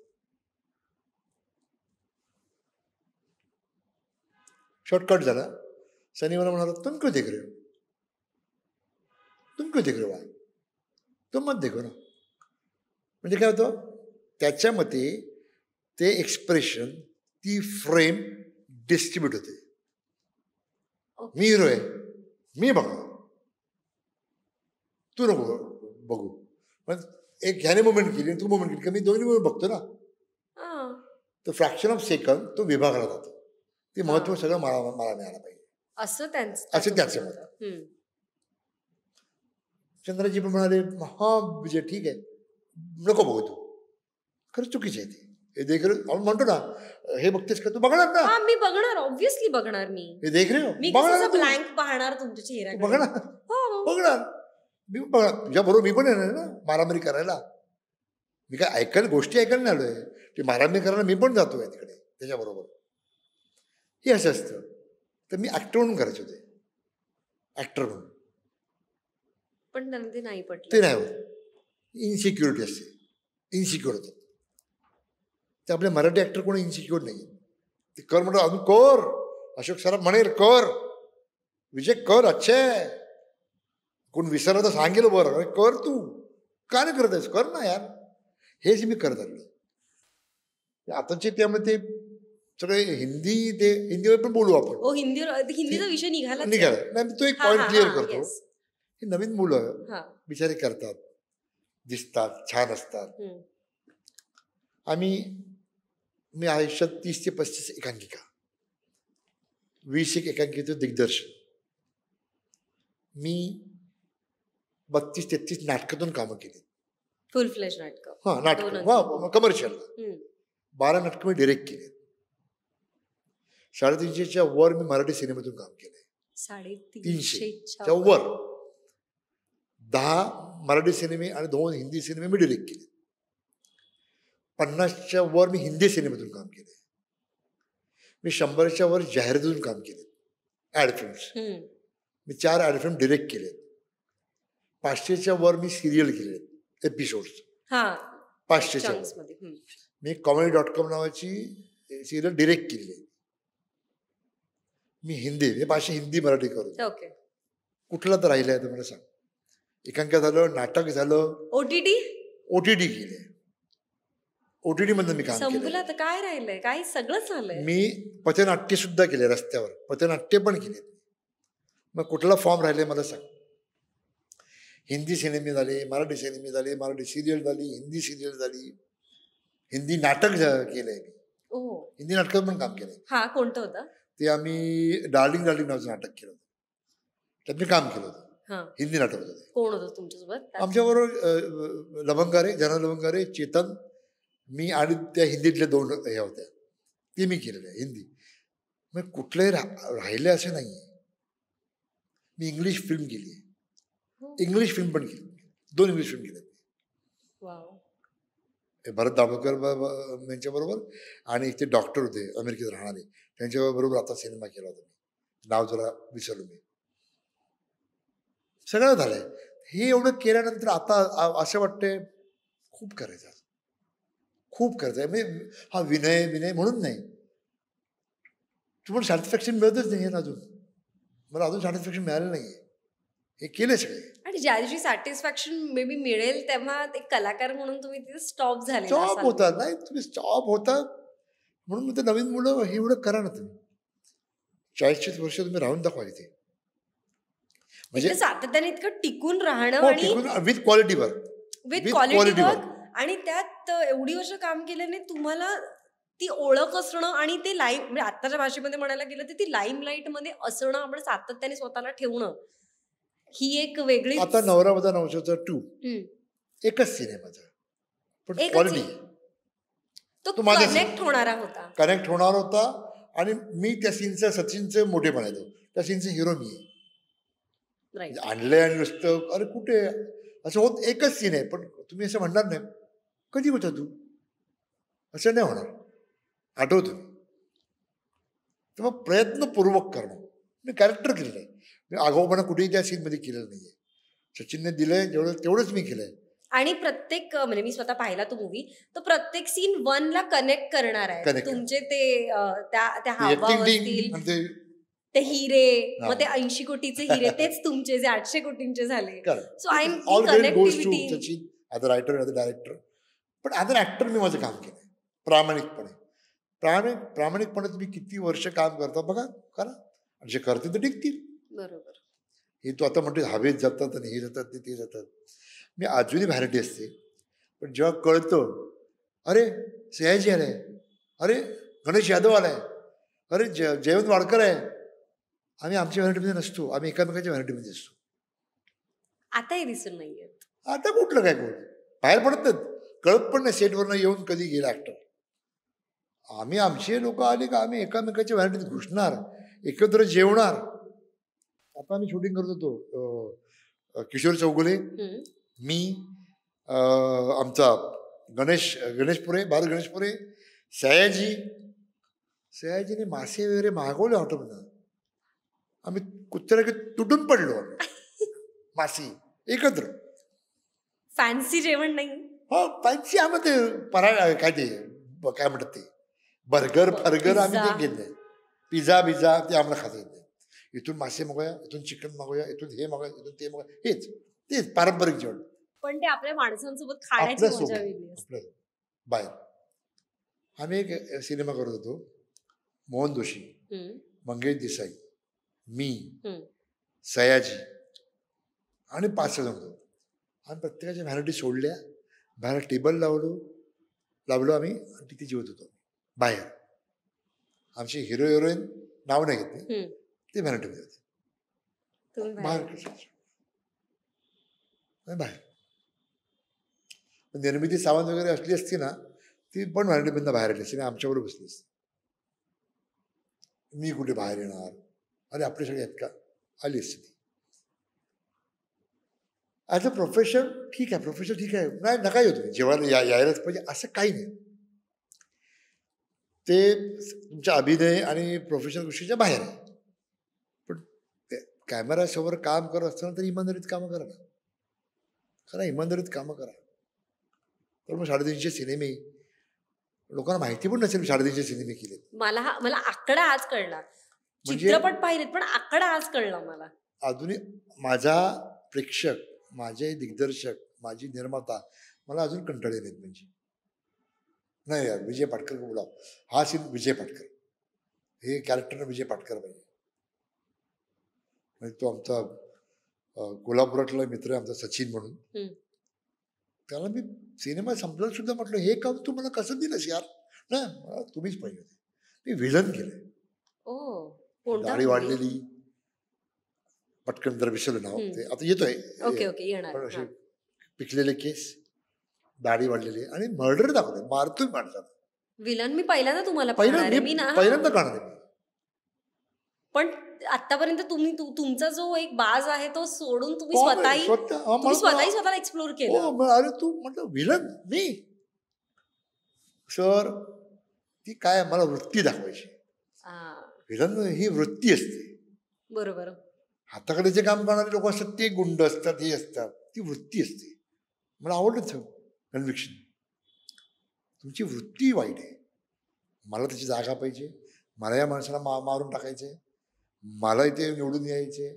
शॉर्टकट झाला. सनी मला म्हणाला, तुम क्यों देख रहे हो, तुम क्यों देख रहे हो, तुम मत देखो ना. म्हणजे काय होतं, त्याच्या मते ते एक्सप्रेशन, ती फ्रेम डिस्ट्रीब्यूट होते. मी हिरो आहे, मी बघा, तू नको बघू. पण एक ह्याने मुवमेंट केली तू मुवमेंट केली, मी दोन्ही मुवमेंट बघतो ना. हा. तर फ्रॅक्शन ऑफ सेकंड तो विभागला जातो. ते महत्व सगळं मला मला मिळालं पाहिजे असं असं त्याचं मत. हम्म. चंद्रजी पण म्हणाले, हा विजय ठीक आहे, नको बघू तू, खरंच चुकीचं आहे ते. हे देख रे, आपण म्हणतो ना, हे बघतेस का, तू बघणार ना, हा मी बघणार, ऑब्व्हियसली बघणार. मी हे देख रे हो, मी बघणार कसं ना तू, ब्लँक पाहणार तुमच्या तू चेहऱ्याकडे. बघणार, हो. बघणार. मी पण बघणार, तुझ्याबरोबर मी पण येणार ना मारामारी करायला. मी काय ऐकायला, गोष्टी ऐकायला नाही आलोय, ते मारामारी करायला मी पण जातोय तिकडे त्याच्याबरोबर. हे असं असतं. तर मी ऍक्टर म्हणून करायचे होते, ऍक्टर म्हणून. पण त्यांना ते नाही पटलं. ते नाही होत, इन्सिक्युरिटी असते, इन्सिक्युअर होतात. ते आपले मराठी ऍक्टर कोणी इन्सिक्युअर नाही. ते कर म्हणतात, अजून कर, अशोक सराफ म्हणेल कर, विजय कर, अच्छे, कोण विसरलं तर सांगेल बरं, अरे कर, तू का नाही करत आहेस, कर ना यार. हेच मी करत आलो. आताचे त्यामध्ये सगळे हिंदी, ते हिंदीवर पण बोलू आपण. हो, हिंदीचा विषय निघाला. नाही, तो एक पॉईंट क्लिअर करतो. हे नवीन मुलं बिचारे करतात, दिसतात, छान असतात. मी आयुष्यात 30 ते 35 एकांकिका, 20 एकांकिकेचं दिग्दर्शन, मी 32-33 नाटकातून कामं केली. फुल फ्लेज नाटक. हा नाटक कमर्शियल. 12 नाटकं मी डिरेक्ट केली. 350च्या वर मी मराठी सिनेमातून काम केलंय. 350च्या वर 10 मराठी सिनेमे आणि 2 हिंदी सिनेमे मी डिरेक्ट केले. 50च्या वर मी हिंदी सिनेमातून काम केलंय. मी 100च्या वर जाहिरातीतून काम केले, ऍड फिल्म्स. मी 4 ऍड फिल्म डिरेक्ट केले. 500च्या वर मी सिरियल केले, एपिसोड्स. 500च्या वर. मी comedy.com नावाची सिरियल डिरेक्ट केलेली आहे. मी हे भाषा हिंदी मराठी करून ओके. कुठलं तर राहिलंय तर मला सांग. एकांकिका झालं, नाटक झालं, ओटीटी OTT केले. OTT मधनं मी काम केलं. संपला तर काय राहिलंय, काय सगळंच झालंय. मी पथनाट्य सुद्धा केले रस्त्यावर, पथनाट्य पण केले. मग कुठला फॉर्म राहिले मला सांग. हिंदी सिनेमे झाले, मराठी सिनेमे झाले, मराठी सिरियल झाली, हिंदी सिरियल झाली, हिंदी नाटक केलंय मी. ओ हिंदी नाटकात पण काम केलंय. हा कोणतं होतं? ते आम्ही डार्लिंग डार्लिंग नावाचं नाटक केलं होतं. त्यात मी काम केलं होतं. हा हिंदी नाटक होतं ते. कोण होतं तुमच्यासोबत? आमच्याबरोबर लवंगारे, जना लवंगारे, चेतन, मी आणि त्या हिंदीतल्या 2 हे होत्या. ते मी केलेलं आहे हिंदी. मग कुठलंही राहिले असे नाही. मी इंग्लिश फिल्म केली आहे. इंग्लिश फिल्म पण केली, 2 इंग्लिश फिल्म केल्या. वाव. भरत दाभोळकर यांच्याबरोबर आणि ते डॉक्टर होते अमेरिकेत राहणारे, त्यांच्याबरोबर आता सिनेमा केला होता मी. नाव जरा विसरलो मी. सगळं झालंय. हे एवढं केल्यानंतर आता असं वाटतंय खूप करायचं, खूप करायचं आहे. म्हणजे हा विनय म्हणून नाही, तुम्हाला सॅटिस्फॅक्शन मिळतच नाही अजून. मला अजून सॅटिस्फॅक्शन मिळालं नाहीये. हे केले सगळे. आणि ज्या दिवशी सॅटिस्फॅक्शन मे बी मिळेल तेव्हा एक कलाकार म्हणून तुम्ही तिथे स्टॉप झाले. स्टॉप होता नाही, तुम्ही स्टॉप होता म्हणून मग ते नवीन मुलं हे एवढं करा ना तुम्ही. 40 वर्ष तुम्ही राहून दाखवा इथे. म्हणजे सातत्याने इतकं टिकून राहणं आणि विथ क्वालिटीवर, विथ क्वालिटी वर्क, आणि त्यात एवढी वर्ष काम केल्याने तुम्हाला ती ओळख असणं आणि ते लाईम म्हणजे आत्ताच्या भाषेमध्ये म्हणायला गेलं तर ती लाईमलाईट मध्ये असणं, आपण सातत्याने स्वतःला ठेवणं, ही एक वेगळी. आता नवरा वदा नवसाचा 2 एकच सिनेमाचा, पण क्वालिटी तो कनेक्ट होणारा होता. आणि मी त्या सीनचं सचिनचं मोठे म्हणायचो, त्या सीनचं हिरो मी आहे. आणलंय आणि नुसतं अरे कुठे असं होत. एकच सीन आहे, पण तुम्ही असं म्हणणार नाही कधी होता तू, असं नाही होणार. आठवतो तेव्हा प्रयत्नपूर्वक करणं. मी कॅरेक्टर केलेलं आहे, मी आगाऊपणा कुठेही त्या सीनमध्ये केलेलं नाहीये. सचिनने दिलंय तेवढंच मी केलंय. आणि प्रत्येक म्हणजे मी स्वतः पाहिला तो मूवी, तर प्रत्येक सीन 1 ला कनेक्ट करणार आहे. तुमचे ते त्या हावभाव असतील, ते हिरे, मग ते 80 कोटीचे हिरे तेच तुमचे जे 800 कोटींचे झाले. So I am connectivity as a writer, as a director, पण ॲज अ ॲक्टर मी माझं काम केलं प्रामाणिकपणे. प्रामाणिकपणे तुम्ही किती वर्ष काम करता बघा, करा. जे करते तर टिकतील. बरोबर. हे तू आता म्हणते हवेत जातात आणि हे जातात ते जातात. मी अजूनही व्हॅरायटी असते, पण जेव्हा कळतं अरे सयाजी आलाय, अरे गणेश यादव आलाय, अरे जयवंत वाडकर आहे, आम्ही आमच्या व्हॅरायटीमध्ये नसतो, आम्ही एकामेकाच्या व्हॅरायटीमध्ये असतो. आताही दिसून नाहीये. आता कुठलं काय कोण बाहेर पडत नाहीत, कळत पण नाही सेटवरनं येऊन कधी गेला ऍक्टर. आम्ही आमचे लोक आले का आम्ही एकामेकाच्या व्हॅरायटीत घुसणार, एकत्र जेवणार. आता आम्ही शूटिंग करत होतो, किशोर चौगुले, मी, आमचा गणेशपुरे, भारत गणेशपुरे, सयाजीने मासे वगैरे मागवले हॉटेलमधून. आम्ही कुत्र्या तुटून पडलो मासे एकत्र. फॅन्सी जेवण नाही. हो फॅन्सी आम्ही ते काय म्हणतात ते बर्गर आम्ही ते घेतले, पिझ्झा ते आम्हाला खाता येत नाही. इथून मासे मागूया, इथून चिकन मागूया, इथून हे मागूया, इथून ते मागूया, तेच पारंपरिक जेवण. पण ते आपल्या माणसांसोबत खाण्याची मजा वेगळी असते. बाहेर आम्ही एक सिनेमा करत होतो, मोहन जोशी, मंगेश देसाई, मी, सयाजी आणि 5-6 जण होतो. आम्ही प्रत्येकाच्या व्हॅरायटी सोडल्या, बाहेर टेबल लावलो आम्ही आणि तिथे जेवत होतो बाहेर. आमचे हिरो हिरोईन नाव नाही घेतले, ते व्हॅरायटीमध्ये होते. बाहेर निर्मिती सावंत वगैरे असली असती ना, ती पण व्हॅरायटीमधनं बाहेर आली असती ना, आमच्याबरोबर बसली असती. मी कुठे बाहेर येणार, अरे आपले सगळे आहेत का, आली असती ती. ॲज अ प्रोफेशन ठीक आहे, नाही नका येऊ तुम्ही जेवायला, यायलाच पाहिजे असं काही नाही. ते तुमच्या अभिनय आणि प्रोफेशनल गोष्टीच्या बाहेर आहे. पण कॅमेरासमोर काम करत असताना तर इमानदारीत कामं करा ना, इमानदारीत कामं करा. तर मग 350 सिनेमे, लोकांना माहिती पण नसेल शारदेचे सिनेमे केलेत. मला आकडा आज कळला. चित्रपट पाहिलेत पण आकडा आज कळला मला. अजूनही माझा प्रेक्षक, माझे दिग्दर्शक, माझी निर्माता मला अजून कंटाळे नाहीत. म्हणजे नाही यार, विजय पाटकर बोलाव, हा सीन विजय पाटकर, हे कॅरेक्टर विजय पाटकर पाहिजे. म्हणजे तो आमचा कोल्हापुरातला मित्र आहे आमचा सचिन म्हणून, त्याला मी सिनेमा संपला सुद्धा म्हटलं हे काम तू मला कसं दिलंस यार, ना मला तुम्हीच पाहिजे होते. मी व्हिलन केलंय. दाढी वाढलेली, पटकन जर विसरलं नाव ते आता येतोय, पण असे पिकलेले केस, दाढी वाढलेली आणि मर्डर दाखवते, मारतोय माणसाला. विलन मी पहिल्यांदा तुम्हाला पहिल्यांदा काढणार. पण आतापर्यंत तुमचा जो एक बाज आहे तो सोडून तुम्ही स्वतःला एक्सप्लोर केलं. अरे तू म्हटलं विलन मी, सर ती काय मला वृत्ती दाखवायची. विलन ही वृत्ती असते. बरोबर. हाताकडे जे काम करणारे लोक असतात ते गुंड असतात, हे असतात, ती वृत्ती असते. मला आवडलं कन्व्हिक्शन. तुमची वृत्ती वाईट आहे, मला त्याची जागा पाहिजे, मला या माणसाला मारून टाकायचे, मला इथे निवडून यायचे.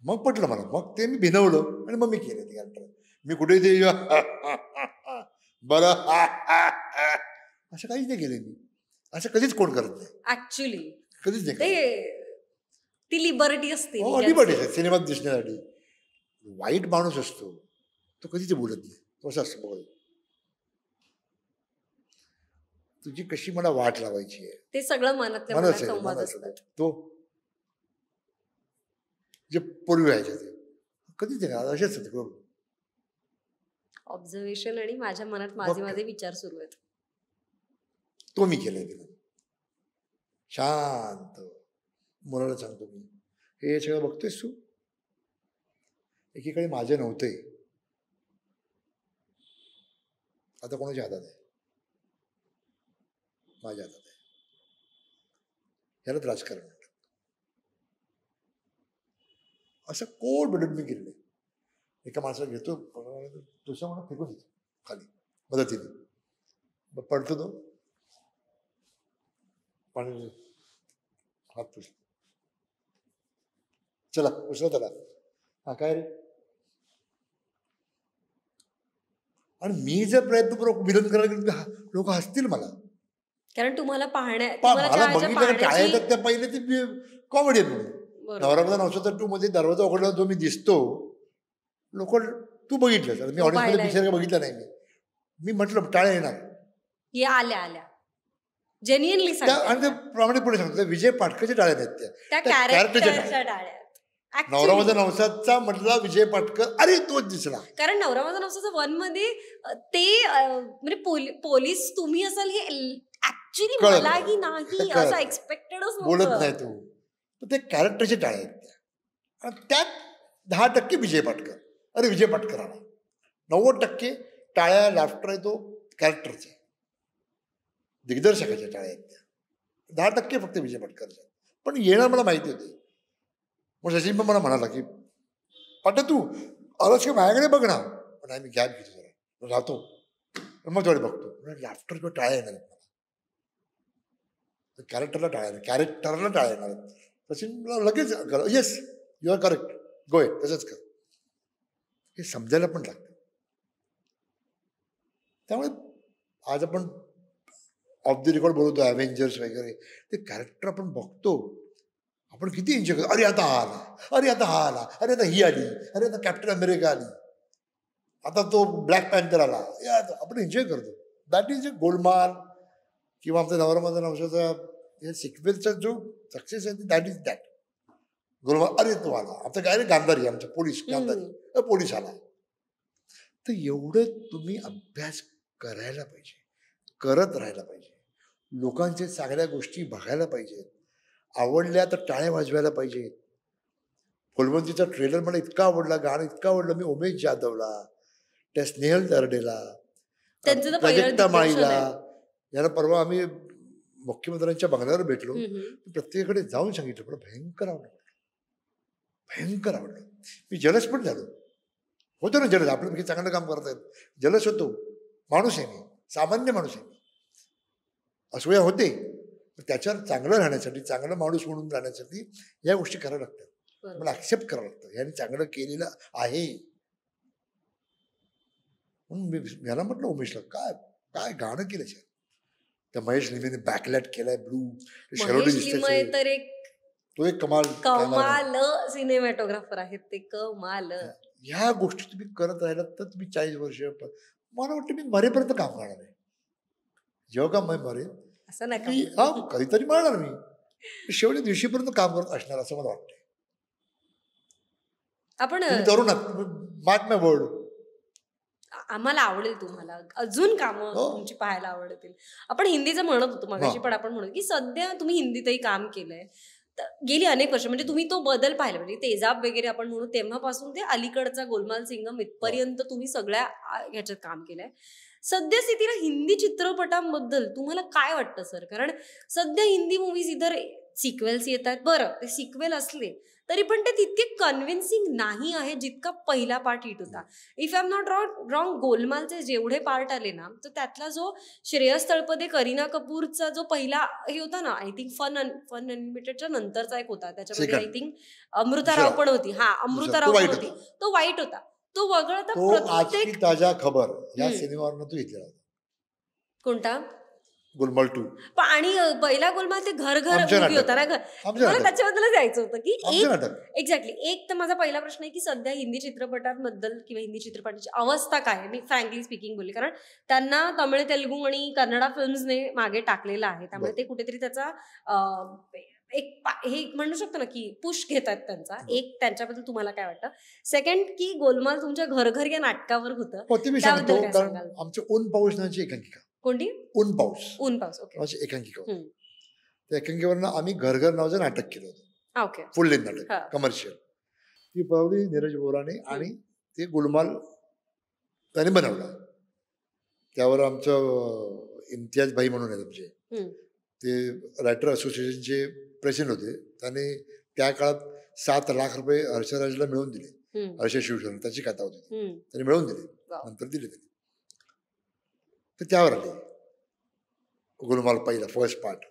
मग पटलं मला, मग ते मी भिनवलं आणि मग मी केलं ते कॅरेक्टर. मी कुठे ते बरं असं काहीच नाही केलं मी. असं कधीच कोण करत नाही ऍक्च्युली, कधीच नाही. ती लिबर्टी असते. लिबर्टी असते सिनेमात दिसण्यासाठी. वाईट माणूस असतो तो कधीच बोलत नाही, तो असं असतं बघ तुझी कशी मला वाट लावायची आहे, ते सगळं मनात तो जे पूर्वी व्हायचे ते कधीच नाही. असेच होते ऑब्झर्वेशन आणि माझ्या मनात माझे विचार सुरू आहेत. तो मी केलाय तिला शांत. मुलाला सांगतो मी, हे सगळं बघतोयस तू, एकीकडे माझे नव्हते, आता कोणाच्या हातात आहे, माझ्या हातात आहे. यालाच राजकारण म्हणतात. असं कोण बदल मी केलेलं. एका माणसाला घेतो, दुसऱ्या म्हणून फेकून देतो खाली मदतीने, पडतो तो पाणी हात पुस, चला पुसला त्याला, हा काय रे. आणि मी जर प्रयत्नपूर्वक विरोध करायला गेलो लोक हसतील मला, कारण तुम्हाला मला बघितलं टाळ्या येतात त्या पहिले ते कॉमेडी आहे. म्हणून नवरा 902 मध्ये दरवाजा उघडला जो मी दिसतो, लोक तू बघितलं, मी ऑडियन्समध्ये पिक्चर बघितला नाही. मी म्हटलं टाळ्या येणार, आल्या जेन्युइनली. आणि ते प्रामाणिकपणे सांगतो, विजय पाटकरच्या टाळ्या आहेत त्या कॅरेक्टरच्या टाळ्या. नवरा माझा नवसाचा म्हटला विजय पाटकर, अरे तोच दिसला. कारण नवरा माझा नवसाचा 1 मध्ये ते म्हणजे पोलीस तुम्ही असाल हे ऍक्च्युली मलाही नाही असं एक्सपेक्टेडच बोलत नाही तू. ते कॅरेक्टरचे टाळ्या आहेत त्यात 10% विजय पाटकर. अरे विजय पाटकर आला. 90% टाळ्या लाफ्टर आहे तो कॅरेक्टरचे, दिग्दर्शकाच्या टाळ्या आहेत त्या. 10% फक्त विजय पाटकरच्या. पण येणार मला माहिती होती. मग सचिन पण मला म्हणाला की पाटा तू आलास की माझ्याकडे बघ ना. पण नाही, मी गॅप घेतो जरा, राहतो, मग थोडे बघतो. लाफ्टर किंवा टाळ्या येणार आहेत मला, कॅरेक्टरला टाळ्या येणार आहेत. सचिन लगेच येस यू आर करेक्ट, गो तसंच कर. हे समजायला पण लागतं. त्यामुळे आज आपण ऑफ द रेकॉर्ड बोलतो अव्हेंजर्स वगैरे, ते कॅरेक्टर आपण बघतो, आपण किती एन्जॉय करतो. अरे आता हा आला, अरे आता हा आला, अरे आता ही आली, अरे आता कॅप्टन अमेरिका आली, आता तो ब्लॅक पॅन्थर आला, आपण एन्जॉय करतो. दॅट इज अ गोलमाल किंवा आमचा नवरा माझा नवसाचा या सिक्वेन्सचा जो सक्सेस आहे दॅट इज दॅट गोलमाल. अरे तो आला, आमचा काय रे गांधारी, आमचा पोलीस गांधारी, पोलीस आला. तर एवढं तुम्ही अभ्यास करायला पाहिजे, करत राहायला पाहिजे, लोकांचे सगळ्या गोष्टी बघायला पाहिजेत, आवडल्या तर टाळ्या वाजवायला पाहिजेत. फुलवंतीचा ट्रेलर मला इतका आवडला, गाणं इतकं आवडलं, मी उमेश जाधवला, त्या स्नेहल दर्डेला, प्राजक्ता माळीला, याला परवा आम्ही मुख्यमंत्र्यांच्या बंगल्यावर भेटलो, प्रत्येकाकडे जाऊन सांगितलं, मला भयंकर आवडलं, भयंकर आवडलं. मी जलस पण झालो होतो ना, जलस आपल्यापैकी चांगलं काम करतायत, जलस होतो, माणूस आहे मी, सामान्य माणूस आहे. असोया होते, पण त्याच्यावर चांगलं राहण्यासाठी, चांगला माणूस म्हणून राहण्यासाठी या गोष्टी कराव्या लागतात. मला ऍक्सेप्ट करावं लागतं, याने चांगलं केलेलं आहे. म्हणून मी याला म्हटलं उमेशला, काय काय गाणं केलं सर. त्या महेश लिमेने बॅकलॅट केलाय ब्लू, तर एक तो एक कमाल सिनेमॅटोग्राफर आहेत ते, कमाल. ह्या गोष्टी तुम्ही करत राहिलात तर तुम्ही 40 वर्ष, मला वाटतं मी मरेपर्यंत काम करणार आहे. जेव्हा का मी मरेन असं नाही की कधीतरी मरणार मी, शेवटी दिवशीपर्यंत काम करत असणार असं मला वाटतंय. आपण तरुणात मार्क माय वर्ड, आम्हाला आवडेल तुम्हाला अजून कामं तुमची पाहायला आवडतील. आपण हिंदीचं म्हणत होतो मगाशी, पण आपण म्हणतो की सध्या तुम्ही हिंदीतही काम केलंय गेली अनेक वर्ष, म्हणजे तुम्ही तो बदल पाहिला. म्हणजे तेजाब वगैरे आपण म्हणू तेव्हापासून ते अलीकडचा गोलमाल सिंगम इथपर्यंत तुम्ही सगळ्या ह्याच्यात काम केलंय. सद्यस्थितीला हिंदी चित्रपटांबद्दल तुम्हाला काय वाटतं सर? कारण सध्या हिंदी मूवीज इधर सिक्वेल्स येत आहेत. बरं, ते सिक्वेल असले तरी पण ते तितके कन्व्हिन्सिंग नाही आहे जितका पहिला पार्ट हिट होता. If I am not wrong, गोलमालचे जेवढे पार्ट आले ना, तर त्यातला जो श्रेयस तळपदे, करीना कपूरचा जो पहिला हे होता ना, आय थिंक फन अनलिमिटेडच्या नंतरचा एक होता, त्याच्यामध्ये आय थिंक अमृता राव पण होती. अमृता राव पण होती. तो वाईट होता. तो वगळता प्रत्येक ताजा खबर या सिनेमावरनं तू घेतलेला होता. कोणता? गोलमाल 2. आणि पहिला गोलमाल ते घर मूवी होता ना, मला त्याच्याबद्दलच यायचं होतं की एक्झॅक्टली. एक तर माझा पहिला प्रश्न आहे की सध्या हिंदी चित्रपटांबद्दल किंवा हिंदी चित्रपटाची अवस्था काय? मी फ्रँकली स्पीकिंग बोलली, कारण त्यांना तमिळ, तेलुगू आणि कन्नडा फिल्म्सने मागे टाकलेला आहे. त्यामुळे ते कुठेतरी त्याचा हे म्हणू शकतो ना की पुश घेतात त्यांचा. एक त्यांच्याबद्दल तुम्हाला काय वाटतं? सेकंड की गोलमाल तुमच्या घर या नाटकावर होतं, त्याबद्दल काय सांगाल? आमचं ऊन पाऊस नावाची एकांकिका. कोणती? ऊन पाऊस ओके. एकांकिका. त्या एकांकिकेवरनं आम्ही घर नावाचं नाटक केलं होतं. ओके. फुल लेंथ नाटक, कमर्शियल. ती पावली नीरज बोराने आणि ते गोलमाल त्याने बनवला. त्यावर आमचं इम्तियाज भाई म्हणून आहेत आमचे, ते रायटर असोसिएशनचे प्रेसिडेंट होते. त्याने त्या काळात 7 लाख रुपये हर्षराजला मिळवून दिले. हर्ष शिवशरण त्याची कथा होती, त्याने मिळवून दिले, नंतर दिले त्यांनी. तर त्यावर आले गोलमाल पहिला, फर्स्ट पार्ट.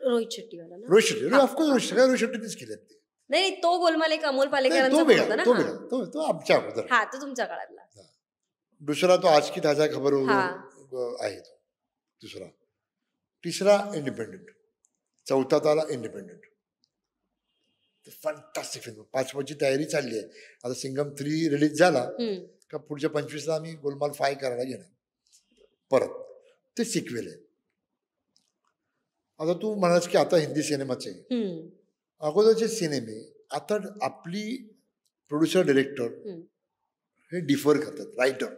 रोहित शेट्टीवाला ना? रोहित शेट्टी, ऑफकोर्स सगळ्या रोहित शेट्टीनेच केले ते. नाही, तो गोलमाल एक अमोल पालेकरांचा होता ना? तो आमच्या अगोदर, तो तुमच्या काळातला. दुसरा तो आज की ताजा खबर आहे तो दुसरा. तिसरा इंडिपेंडेंट, चौथा तो आला इंडिपेंडेंट. Fantastic film. 5वीची तयारी चालली आहे. आता सिंगम 3 रिलीज झाला का पुढच्या 25ला आम्ही गोलमाल 5 करायला घेणार परत. ते सिक्वेल आहे. आता तू म्हणास की आता हिंदी सिनेमाचे अगोदरचे सिनेमे आता आपली प्रोड्युसर डायरेक्टर हे डिफर करतात. राइटर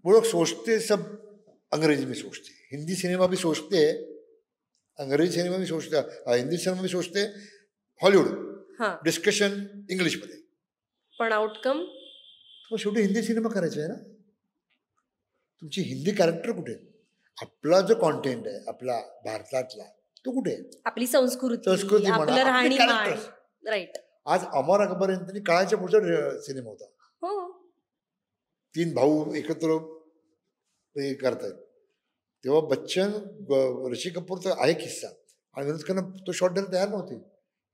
वो लोग सोचते सब अंग्रेजी में सोचते, हिंदी सिनेमा भी सोचते है, अंग्रेजी सिनेमा भी सोचते, हिंदी सिनेमा भी सोचते, हॉलिवूड डिस्कशन इंग्लिश मध्ये, पण आउटकम शेवटी हिंदी सिनेमा करायचा आहे ना. तुमची हिंदी कॅरेक्टर कुठे? आपला जो कॉन्टेंट आहे आपला भारतातला तो कुठे? आपली संस्कृती, आपलं राहणीमान. राईट. आज अमर अकबर यांनी काळाच्या पुढचा सिनेमा होता. 3 भाऊ एकत्र हे करतायत. तेव्हा बच्चन, ऋषी कपूरचा आहे किस्सा, आणि विनोद खन्ना तो शॉट द्यायला तयार नव्हते.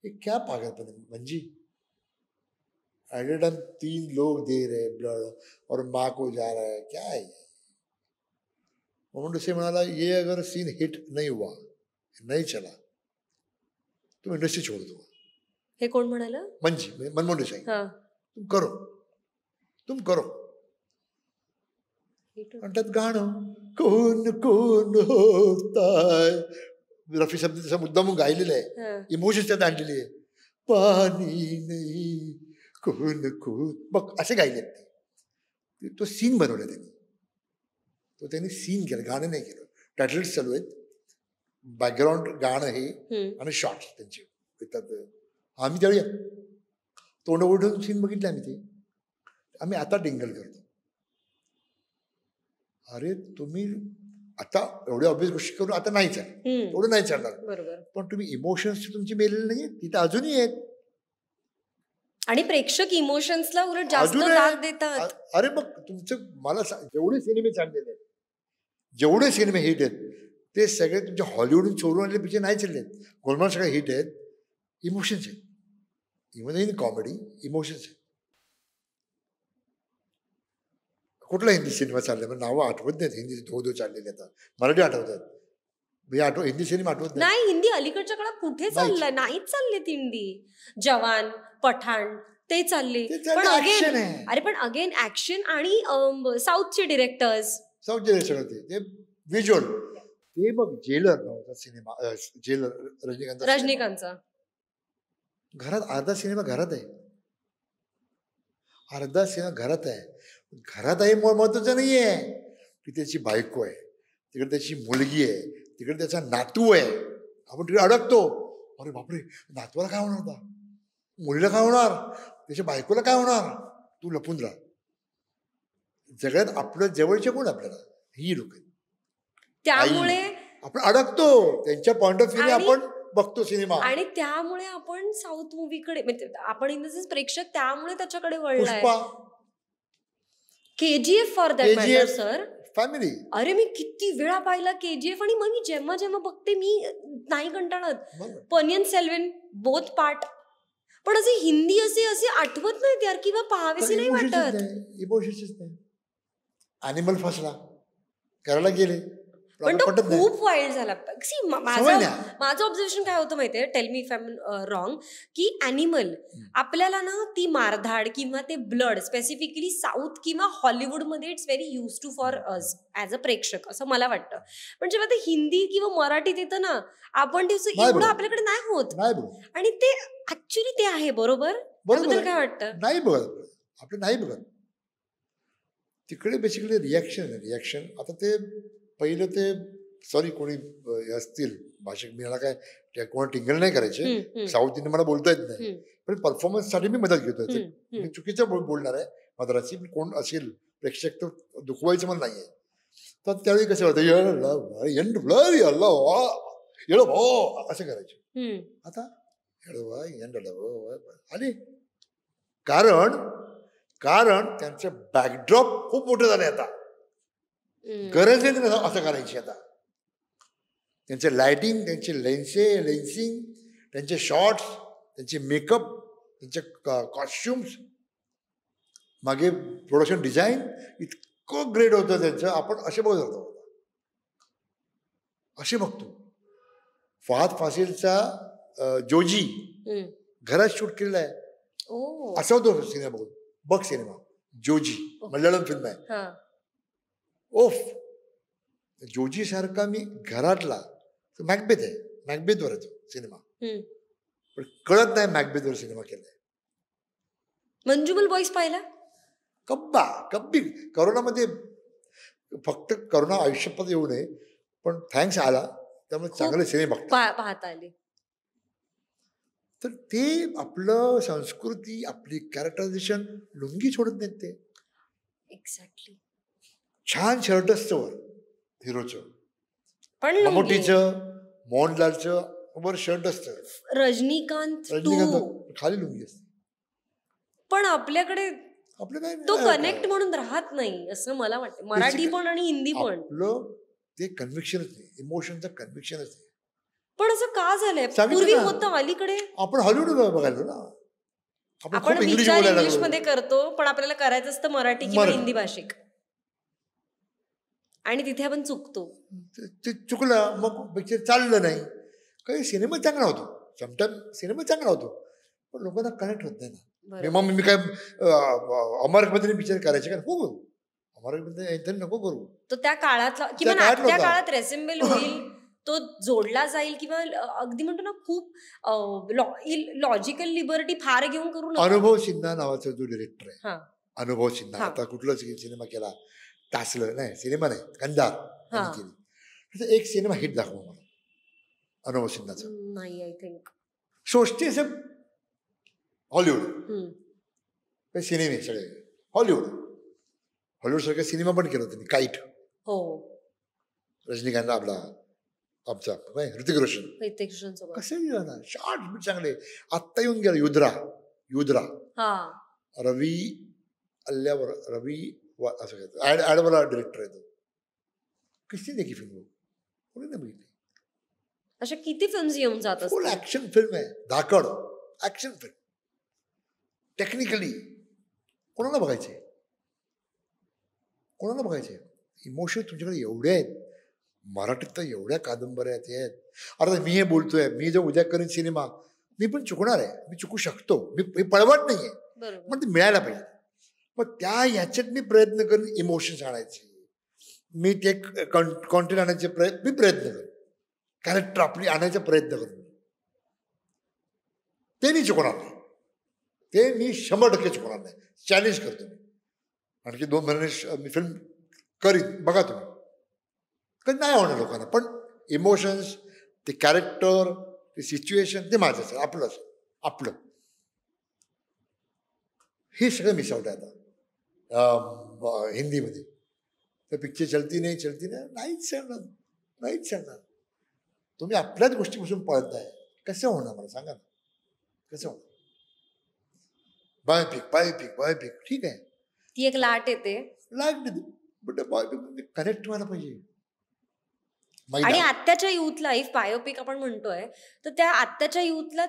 हे क्या पागलपन मंजी. एट ए टाइम 3 लोग दे रहे ब्लड और माँ को जा रहा है, क्या है? मोहम्मद हुसैन म्हणाला, ये अगर सीन हिट नहीं हुआ, नहीं चला, तुम इंडस्ट्री छोड़ दो. हे कोण म्हणाला? मंजी, मनमोहन देसाई. तुम करो. आणि त्यात गाणं कोण कोण होताय, रफी साहेब तसा मुद्दाम गायलेलं आहे, इमोशन्स त्यात आणलेली आहे. पाणी नाही कोण कोण, बघ असे गायले ते. तो सीन बनवला त्यांनी सीन केलं, गाणं नाही केलं. टायटल्स चालू आहेत, बॅकग्राऊंड गाणं हे आणि शॉर्ट्स त्यांचे येतात. आम्ही त्यावेळी तोंड ओढून सीन बघितले आम्ही आता डिंगल करतो. अरे तुम्ही आता एवढ्या ऑब्वियस गोष्टी करून आता नाही चालत, एवढं नाही चालणार. पण तुम्ही इमोशन्स तुमची मेलेले नाही तिथे अजूनही आहेत, आणि प्रेक्षक इमोशन्सला उलट जास्त दाद देतात. अरे मग तुमचं मला जेवढे सिनेमे चाललेले आहेत जेवढे सिनेमे हिट आहेत ते सगळे तुमच्या हॉलिवूडून चोरून आणले पिक्चर नाही चालले. गोलमाल सगळे हिट आहेत, इमोशन्स आहेत. इव्हन इन कॉमेडी इमोशन्स आहेत. कुठला हिंदी सिनेमा चाललाय म्हणजे नावं आठवत नाहीत. हिंदी धो चाललेले आता मराठी आठवतात. म्हणजे हिंदी सिनेमा आठवत नाही. हिंदी अलीकडच्या काळात कुठे चाललंय? नाहीच चाललेत हिंदी. जवान, पठाण ते चालले. पण अगेन अरे पण अगेन ऍक्शन आणि साऊथचे डिरेक्टर्स सगळं ते व्हिज्युअल. ते बघ जेलर नावाचा सिनेमा, जेलर रजनीकांतचा. घरात अर्धा सिनेमा घरात आहे, अर्धा सिनेमा घरात आहे. घरात आहे महत्वाचं नाहीये की त्याची बायको आहे, तिकडे त्याची मुलगी आहे, तिकडे त्याचा नातू आहे. आपण तिकडे अडकतो. अरे बापरे, नातवाला काय होणार होता, मुलीला काय होणार, त्याच्या बायकोला काय होणार, तू लपून राहा. जगात आपलं जवळचे कोण आपल्याला, ही लोक. त्यामुळे आपण अडकतो त्यांच्या पॉइंट ऑफ व्ह्यू आपण बघतो सिनेमा. आणि त्यामुळे आपण साऊथ मूवीकडे म्हणजे आपण इन द सेन्स प्रेक्षक त्यामुळे त्याच्याकडे वळलाय. KGF for that matter sir, family. अरे मी किती वेळा पाहिला KGF आणि मग मी जेव्हा जेव्हा बघते मी नाही कंटाळत. Ponniyin Selvan both part. पण असे हिंदी असे आठवत नाहीत यार किंवा पाहावेसे नाही वाटत. इमोशन्स नाही. अॅनिमल फसला करायला गेले पण तो खूप वाईल्ड झाला. माझं ऑब्झर्वेशन काय होतं माहितीये, tell me if I am wrong, की ॲनिमल आपल्याला ना ती मारधाड किंवा ते ब्लड स्पेसिफिकली साऊथ किंवा हॉलिवूडमध्ये it's very use to for us as a प्रेक्षक असं मला वाटतं. पण जेव्हा ते हिंदी किंवा मराठीत येतं ना आपण ते एवढं आपल्याकडे नाही होत. आणि ते ऍक्च्युली ते आहे. बरोबर बरोबर काय वाटतं? नाही बघत आपलं, नाही बघत तिकडे. Basically reaction. आता ते पहिलं ते सॉरी कोणी असतील भाषिक, मी मला काय कोणा टिंगल नाही करायचे. साऊथ इंडियन मला बोलता येत नाही, पण परफॉर्मन्स साठी मी मदत घेतोय. मी चुकीचं बोलणार आहे मद्रासी, पण कोण असेल प्रेक्षक तर दुखवायचं मला नाहीये. तर त्यावेळी कसं होतं असं करायचे. आता आणि कारण त्यांचं बॅकड्रॉप खूप मोठं झालंय आता. गरज आहे ना असं करायची. आता त्यांचे लाइटिंग, त्यांचे लेन्सिंग, त्यांचे शॉर्ट्स, त्यांचे मेकअप, त्यांचे कॉस्ट्युम्स, मागे प्रोडक्शन डिझाईन इतकं ग्रेट होतं त्यांचं. आपण असे बघत होतो, असे बघतो. फहाद फासिलचा जोजी घरात शूट केलेला आहे. असं होतं सिनेमा बघून. बघ सिनेमा जोजी, मल्याळम फिल्म आहे. ओफ, जोजी सारखा मी घरातला. मॅकबेथ आहे, मॅकबेथवर आहे तो सिनेमा, पण कळत नाही मॅकबेथवर सिनेमा केलाय. मंजुमल बॉईज पाहिला? कब्बी. करोनामध्ये फक्त करोना आयुष्यात येऊ नये, पण थँक्स आला त्यामुळे चांगले सिनेमा पाहता आले. तर ते आपलं संस्कृती, आपली कॅरेक्टरायझेशन लुंगी सोडत नाहीत ते. एक्झॅक्टली. छान शर्ट असतं वर हिरोचं, पण ममूटीचं, मोहनलालचं वर शर्ट असतं. रजनीकांत खाली लुंगी असते. पण आपल्याकडे आपलं काय तो कनेक्ट म्हणून राहत नाही असं मला वाटतं. मराठी पण आणि हिंदी पण आपलं ते कन्व्हिक्शनच नाही, इमोशनचं कन्व्हिक्शनच नाही. पण असं का झालंय? पूर्वी होतं अलीकडे. आपण हॉलिवूड बघायला ना, आपण इंग्लिश मध्ये करतो, पण आपल्याला करायचं असतं मराठी किंवा हिंदी भाषिक, आणि तिथे आपण चुकतो. ते चुकलं मग पिक्चर चाललं नाही. काही सिनेमा चांगला होतो, समटाईम सिनेमा चांगला होतो, पण लोकांना कनेक्ट होत नाही ना. मग मी काय अमरमध्ये पिक्चर करायचे का? हो, अमरमध्ये नको करू. तो त्या काळातला किंवा त्या काळात रेसेंबल होईल, तो जोडला जाईल, किंवा अगदी म्हणतो ना खूप लॉजिकल लिबर्टी फार घेऊन करू नका. अनुभव सिन्हा नावाचा जो डिरेक्टर आहे, अनुभव सिन्हा, आता कुठलाच सिनेमा केला, तासलं नाही, सिनेमा नाही, कंदार केली. एक सिनेमा हिट दाखवा मला अनुभव सिन्हाचा. नाही, आय थिंक सोचते सब हॉलिवूड सिनेमे सगळे हॉलिवूड सारखा सिनेमा पण केला त्यांनी. काईट, हो, रजनीकांत आपला आमचा ऋतिक रोशन कसे शॉर्ट चांगले. आत्ता येऊन गेला युद्रा रवी अल्ल्यावर, रवी असं ऍडवाला डिरेक्टर आहे तो. किसने देखी फिल्म कोणी नाही बघितली. अशा किती फिल्म्स येऊन जात फुल असतात? ऍक्शन फिल्म आहे, धाकड ऍक्शन फिल्म. टेक्निकली कोणाला बघायचे, कोणाला बघायचे. इमोशन तुमच्याकडे एवढे आहेत. मराठीत तर एवढ्या कादंबऱ्या आहेत. अरे मी हे बोलतोय, मी जर उद्या करीन सिनेमा, मी पण चुकणार आहे, मी चुकू शकतो, मी पळवट नाहीये, बरोबर. पण ते मिळायला पाहिजे. मग त्या ह्याच्यात मी प्रयत्न करेन इमोशन्स आणायचे, मी ते कॉन्टेंट आणायचे मी प्रयत्न करेन, कॅरेक्टर आपली आणायचा प्रयत्न करेन. ते मी चुकणार नाही, ते मी 100% चुकणार नाही. चॅलेंज करतो मी. आणखी 2 महिने मी फिल्म करीन, बघा तुम्ही. कारण नाही होणार लोकांना, पण इमोशन्स, ते कॅरेक्टर, ते सिच्युएशन, ते माझं असेल, आपलं असेल, आपलं. हे सगळं मिस आउट आहे आता हिंदीमध्ये. तर पिक्चर चलती नाही नाहीच चालणार, नाहीच चालणार. तुम्ही आपल्याच गोष्टीपासून पळताय, कसं होणार मला सांगा ना, कसं होणार. बायोपिक ठीक आहे, ती एक लाट येते. बट बायोपिक कनेक्ट व्हायला पाहिजे. आणि आत्ताच्या युथला, इफ बायोपिक आपण म्हणतोय, तर त्या आत्ताच्या युथला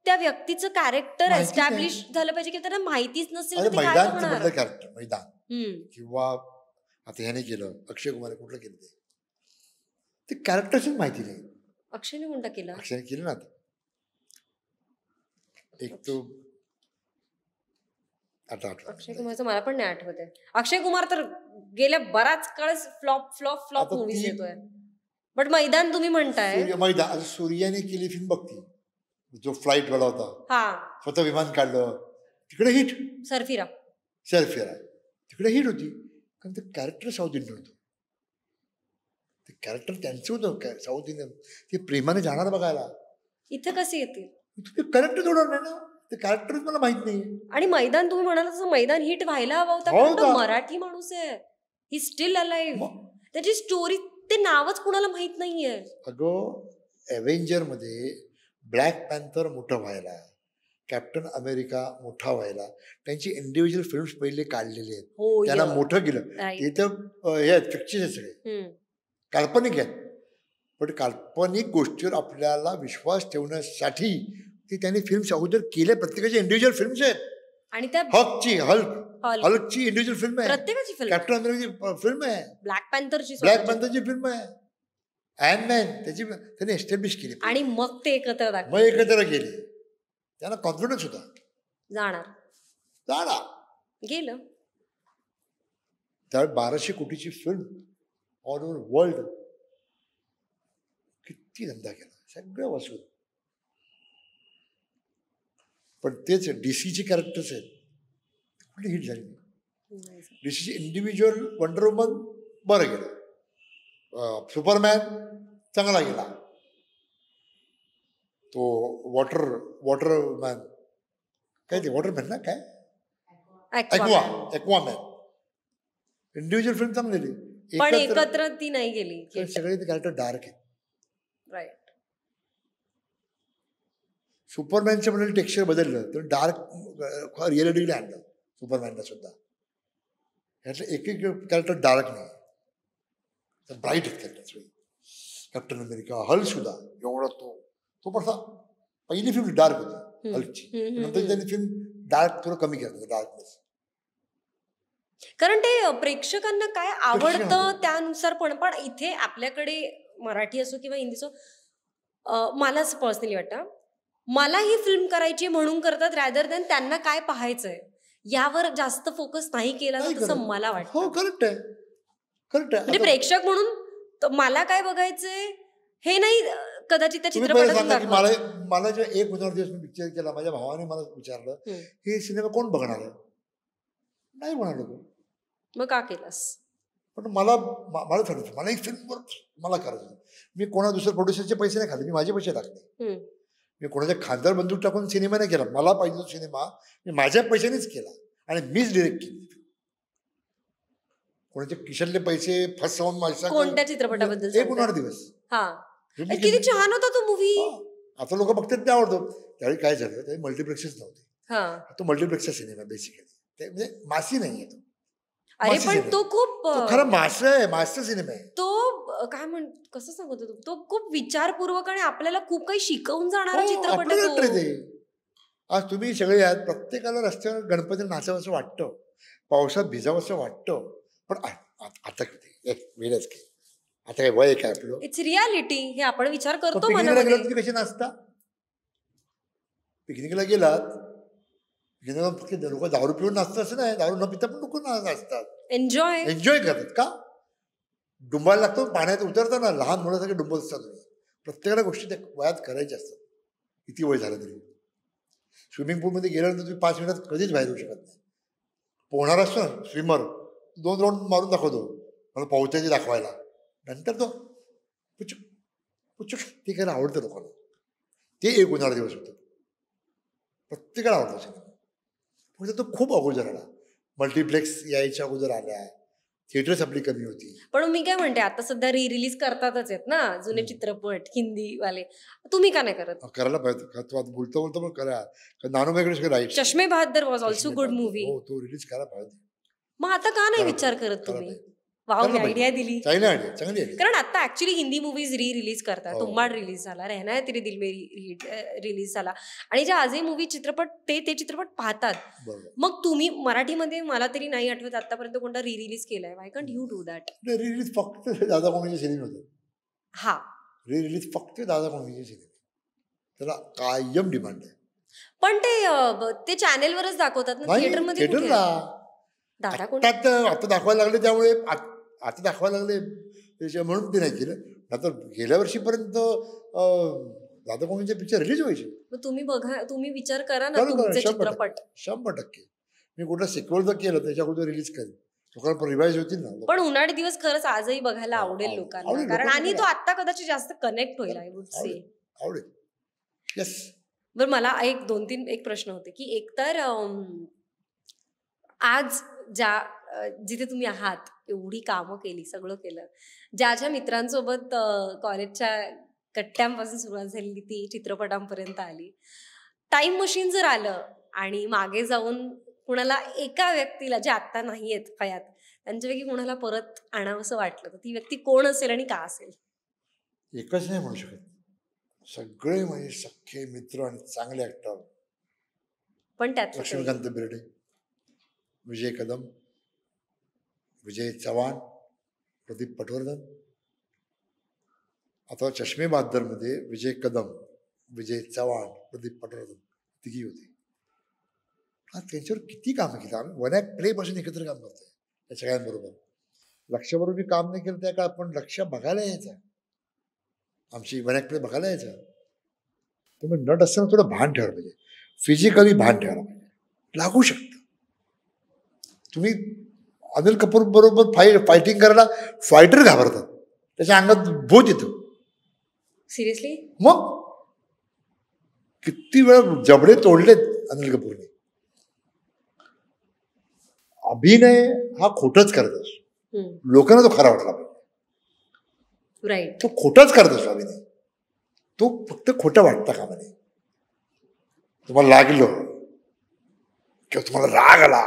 त्या व्यक्तीचं कॅरेक्टर एस्टॅब्लिश झालं पाहिजे, की त्यांना माहितीच नसेल. मैदान कॅरेक्टर, मैदान किंवा आता ह्याने केलं, अक्षय कुमार कुठलं केलं ते कॅरेक्टरच माहिती नाही. अक्षयने कोणता केला? अक्षयने केलं ना. आता एक तो अक्षय कुमारचं मला पण नाही आठवत आहे. अक्षय कुमार तर गेल्या बराच काळ फ्लॉप मूवीज येतोय. बट मैदान तुम्ही म्हणताय, मैदान सूर्याने केली फिल्म बघती, जो फ्लाईट वाला होता, स्वतः विमान काढलं, तिकडे हिट. सरफिरा तिकडे हिट होती, कारण ते कॅरेक्टर साऊथ इंडियन होतं. ते कॅरेक्टर त्यांचं होतं साऊथ इंडियन. ते प्रेमाने जाणार बघायला. इथं कसे येतील? ते कॅरेक्टर जोडणार नाही ना, ते कॅरेक्टरच मला माहित नाही. आणि मैदान तुम्ही म्हणाला तसं मैदान हिट व्हायला हवा होता. मराठी माणूस आहे, ही स्टील अलाइव्ह. त्याची स्टोरी, ते नावच कुणाला माहित नाहीये. अगं एव्हेंजर मध्ये ब्लॅक पॅन्थर मोठं व्हायला, कॅप्टन अमेरिका मोठा व्हायला, त्यांची इंडिव्हिज्युअल फिल्म्स पहिले काढलेले आहेत, त्यांना मोठं केलं. ते तर हे आहेत, फिक्शन आहेत सगळे, काल्पनिक आहेत. पण काल्पनिक गोष्टीवर आपल्याला विश्वास ठेवण्यासाठी ते त्यांनी फिल्म्स अगोदर केल्या. प्रत्येकाची इंडिव्हिज्युअल फिल्म्स आहेत. आणि त्या हल्कची इंडिव्हिज्युअल फिल्म आहे, प्रत्येकाची फिल्म. कॅप्टन अमेरिकाची फिल्म आहे, ब्लॅक पॅन्थरची फिल्म आहे, आयर्न मॅन त्याची त्यांनी एस्टॅब्लिश केली. आणि मग ते एकत्र केले. त्यांना कॉन्फिडन्स होता, जाणार गेलं. त्यावेळी 1200 कोटीची फिल्म ऑल ओव्हर वर्ल्ड, किती धंदा केला, सगळं वसूल. पण तेच डीसीची कॅरेक्टर्स आहेत, कुठली हिट झाली नाही. डीसीची इंडिव्हिज्युअल वंडर वुमन बरं गेलं, सुपरमॅन चांगला गेला, तो वॉटरमॅन काय, ते वॉटरमॅन ना काय, एक्वामॅन, इंडिव्हिज्युअल फिल्म चांगली, पण एकत्र ती नाही गेली. सगळे ते कॅरेक्टर डार्क आहेत. राईट. सुपरमॅनच्या म्हणजे टेक्स्चर बदललं तर डार्क रिअलिटीला आणलं सुपरमॅनला सुद्धा. ह्यातलं एक कॅरेक्टर डार्क नाही, ब्राईट आहेत कॅरेक्टर. कॅप्टन अमेरिका, हल्क सुद्धा एवढा तो पण पहिली फिल्म डार्क होती हल्कची, नंतर त्यांनी फिल्म डार्क थोडं कमी केलं, डार्कनेस. कारण ते प्रेक्षकांना काय आवडतं त्यानुसार. पण इथे आपल्याकडे मराठी असो किंवा हिंदी असो, मला असं पर्सनली वाटतं, मला ही फिल्म करायची म्हणून करतात, रॅदर दॅन त्यांना काय पाहायचंय यावर जास्त फोकस नाही केला असं मला वाटतं. हो, करेक्ट आहे. म्हणजे प्रेक्षक म्हणून मला काय बघायचंय हे नाही कदाचित त्या चित्रपटात. मला जेव्हा 1,000 दिवस मी पिक्चर केला, माझ्या भावाने मला विचारलं, हे सिनेमा कोण बघणार आहे, नाही म्हणालो तो. मग का केलास? पण मला ठरवलं, मला एक फिल्म मला करायचं. मी कोणा दुसऱ्या प्रोड्युसरचे पैसे नाही खाल्ले, मी माझे पैसे टाकले. मी कोणाच्या खासदार बंदूक टाकून सिनेमा नाही केला. मला पाहिजे तो सिनेमा मी माझ्या पैशानेच केला आणि मीच डिरेक्ट केली. कोणाचे किशनले पैसे फसवून माझ्या. कोणत्या चित्रपटाबद्दल? 1,000 दिवस. किती छान होता तो मूवी. आता लोक बघतात ते आवडतो. त्यावेळी काय झालं, त्यावेळी मल्टिप्लेक्सेस नव्हते. तो मल्टिप्लेक्सचा सिनेमा बेसिकली, म्हणजे मासी नाहीये तो. अरे मासी पण सिनेमा. तो खूप तो खरा मास्टर आहे, मास्टर सिनेमा आहे. तो काय कसं सांगतो तो खूप विचारपूर्वक आणि आपल्याला खूप काही शिकवून जाणारा हो, चित्रपट आपलं आहे नाट्य तो. ते. आज तुम्ही सगळे यात प्रत्येकाला रस्त्यावर गणपतीला नाचावं असं वाटतं, पावसात भिजावं असं वाटतं, पण आता किती वेळच की आता काय वय काय आपलं. इट्स रियालिटी हे आपण विचार करतो पिकनिकला मनामध्ये. गेलात तुम्ही कसे नाचता? पिकनिकला गेलात, पिकनिकला फक्त लोक दारू पिऊन नाचतात असं नाही, दारू न पिता पण लोक नाचतात, एन्जॉय. एन्जॉय करतात. का डुंबायला लागतो, पाण्यात उतरताना लहान मुलासारखे डुंबत असतात तुम्ही. प्रत्येकाला गोष्टी त्या वयात करायच्या असतात, किती वय झालं तरी. स्विमिंग पूलमध्ये गेल्यानंतर तुम्ही 5 मिनिटात कधीच बाहेर येऊ शकत नाही. पोहणार असतो ना स्विमर, 2 राऊंड मारून दाखवतो मला पोहताची दाखवायला, नंतर तो पुचुक पुचुक ते करायला आवडतं लोकांना. ते एक उन्हाळा दिवस होतं, प्रत्येकाला आवडतं सिनेमा. म्हणजे तो खूप अगोदर आला, मल्टिप्लेक्स यायच्या अगोदर आल्या, थिएटर्स आपली कमी होती. पण मी काय म्हणते आता सध्या रिलीज करतातच आहेत ना जुने चित्रपट हिंदीवाले, तुम्ही का नाही करत? करायला पाहिजे, बोलतो बोलतो पण करा. नानूबाईकडे राईट. चष्मे बहादर वॉज ऑल्सो गुड मूवी. हो, तो रिलीज करायला पाहिजे. मग आता का नाही करा विचार पाहिजे, करत करा तुम्ही? पाहिजे. वाव, करायला आयडिया पाहिजे. दिली. चांगली आयडिया, चांगली आयडिया. कारण आता ऍक्च्युली हिंदी मूवीज रिलीज करतात. हो. तुंबाड रिलीज झाला, रहना है तेरे दिल में रिलीज झाला, आणि जे आजही मूवी चित्रपट ते चित्रपट पाहतात. बरोबर. मग तुम्ही मराठीमध्ये मला तरी नाही आठवत आतापर्यंत कोणता रिलीज केलाय. Y can't you do that? Release फक्त दादा कोंडकेचे सिनेमे होते. हा, रिलीज फक्त दादा कोंडकेचे सिनेमे, त्याला कायम डिमांड आहे. पण ते चॅनेलवरच दाखवतात ना, नाही, थिएटरमध्ये कुठे? थिएटरला दादा कोंडके आता दाखवायला लागले, त्यामुळे आता दाखवायला लागले म्हणून ते नाही केलं. आता गेल्या वर्षीपर्यंत दादा कोंडकेचे पिक्चर रिलीज व्हायचे. मग तुम्ही विचार करा ना करू, तुमचे 100%. चित्रपट. 100%. मी कुठं सिक्वल जर केलं त्याच्या अगोदर रिलीज करेन, लोकांना रिवाईज होतील ना. पण उन्हाळी दिवस खरंच आजही बघायला आवडेल लोकांना, आवडेल, कारण आणि तो लोकांना आता कदाचित जास्त कनेक्ट होईल, आय वुड से. आवडेल. येस. बरं, मला एक 2-3 प्रश्न होते की एकतर आज जिथे तुम्ही आहात, एवढी कामं केली, सगळं केलं, ज्या मित्रांसोबत कॉलेजच्या कट्ट्यांपासून सुरुवात झालेली ती चित्रपटांपर्यंत आली, टाइम मशीन जर आलं आणि मागे जाऊन कुणाला एका व्यक्तीला, जे आत्ता नाही आहेत हयात, त्यांच्यापैकी कुणाला परत आणावंसं वाटलं तर ती व्यक्ती कोण असेल आणि का असेल? एकच नाही म्हणू शकत, सगळे माझे सख्खे मित्र आणि चांगले ऍक्टर. पण त्यात लक्ष्मीकांत बेर्डे, विजय कदम, विजय चव्हाण, प्रदीप पटवर्धन. आता चष्मे बहादरमध्ये विजय कदम, विजय चव्हाण, प्रदीप पटवर्धन तिघी होते. हा, त्यांच्यावर किती कामं केली आम्ही. 1 Act Play पासून एकत्र काम करतोय त्या सगळ्यांबरोबर. लक्षबरोबर मी काम नाही केलं त्या काळात, पण लक्ष बघायला यायचं, आमची 1 Act Play बघायला यायचं. तुम्ही नट असताना थोडं भान ठेवायला पाहिजे, फिजिकली भान ठेवायला पाहिजे, लागू शकतं. तुम्ही अनिल कपूर बरोबर फायटिंग करायला फायटर घाबरतात, त्याच्या अंगात भूत येतं. सिरियसली? मग किती वेळा जबडे तोडलेत अनिल कपूरने. अभिनय हा खोटच करत असतो, लोकांना तो खरा वाटला पाहिजे. राईट. तो खोटाच करत असतो अभिनय, तो फक्त खोटं वाटतं कामा नये. तुम्हाला लागलं किंवा तुम्हाला राग आला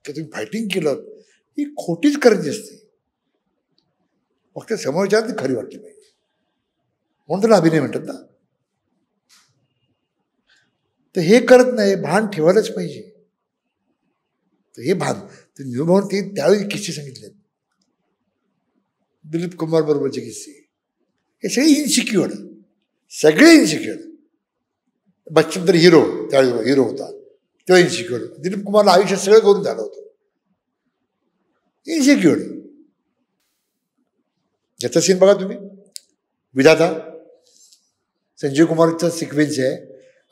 किंवा तुम्ही फायटिंग केलं, ही खोटीच करायची असते. फक्त समोरच्या ती खरी वाटली पाहिजे, म्हणून त्याला अभिनय म्हणतात ना. तर हे करत नाही, भान ठेवायलाच पाहिजे. तर हे भान ते निभावून ते त्यावेळी किस्से सांगितलेत, दिलीप कुमार बरोबरचे किस्से. हे सगळे इनसिक्युअर, सगळे इनसिक्युअर. बच्चन तर हिरो, त्यावेळी हिरो होता, तेव्हा इनसिक्युअर. दिलीप कुमारला आयुष्यात सगळं करून झालं होतं, इनसिक्युअर. याचा सीन बघा तुम्ही, विधाता, संजीव कुमारचा सिक्वेन्स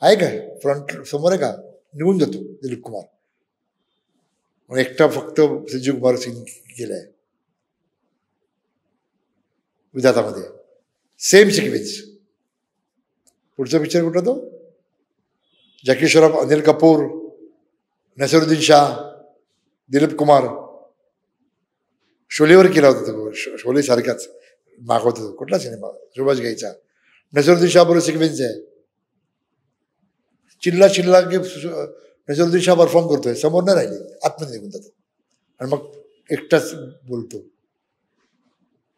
आहे का, फ्रंट समोर आहे का, निघून जातो दिलीप कुमार, म्हणून एकटा फक्त संजीव कुमार सीन केलाय विधातामध्ये. Same sequence. पुढचा पिक्चर कुठला तो, जॅकी श्रॉफ, अनिल कपूर, नसीरुद्दीन शाह, दिलीप कुमार. शोलेवर केला होता तो, शोले सारखाच मागवतो तो. कुठला सिनेमा, सुभाष घ्यायचा. नसीरुद्दीन शाह बरोबर सिक्वेन्स आहे, चिल्ला चिल्ला की नसीरुद्दीन शाह परफॉर्म करतोय, समोर नाही राहिली, आतमध्ये निघून जातो आणि मग एकटाच बोलतो.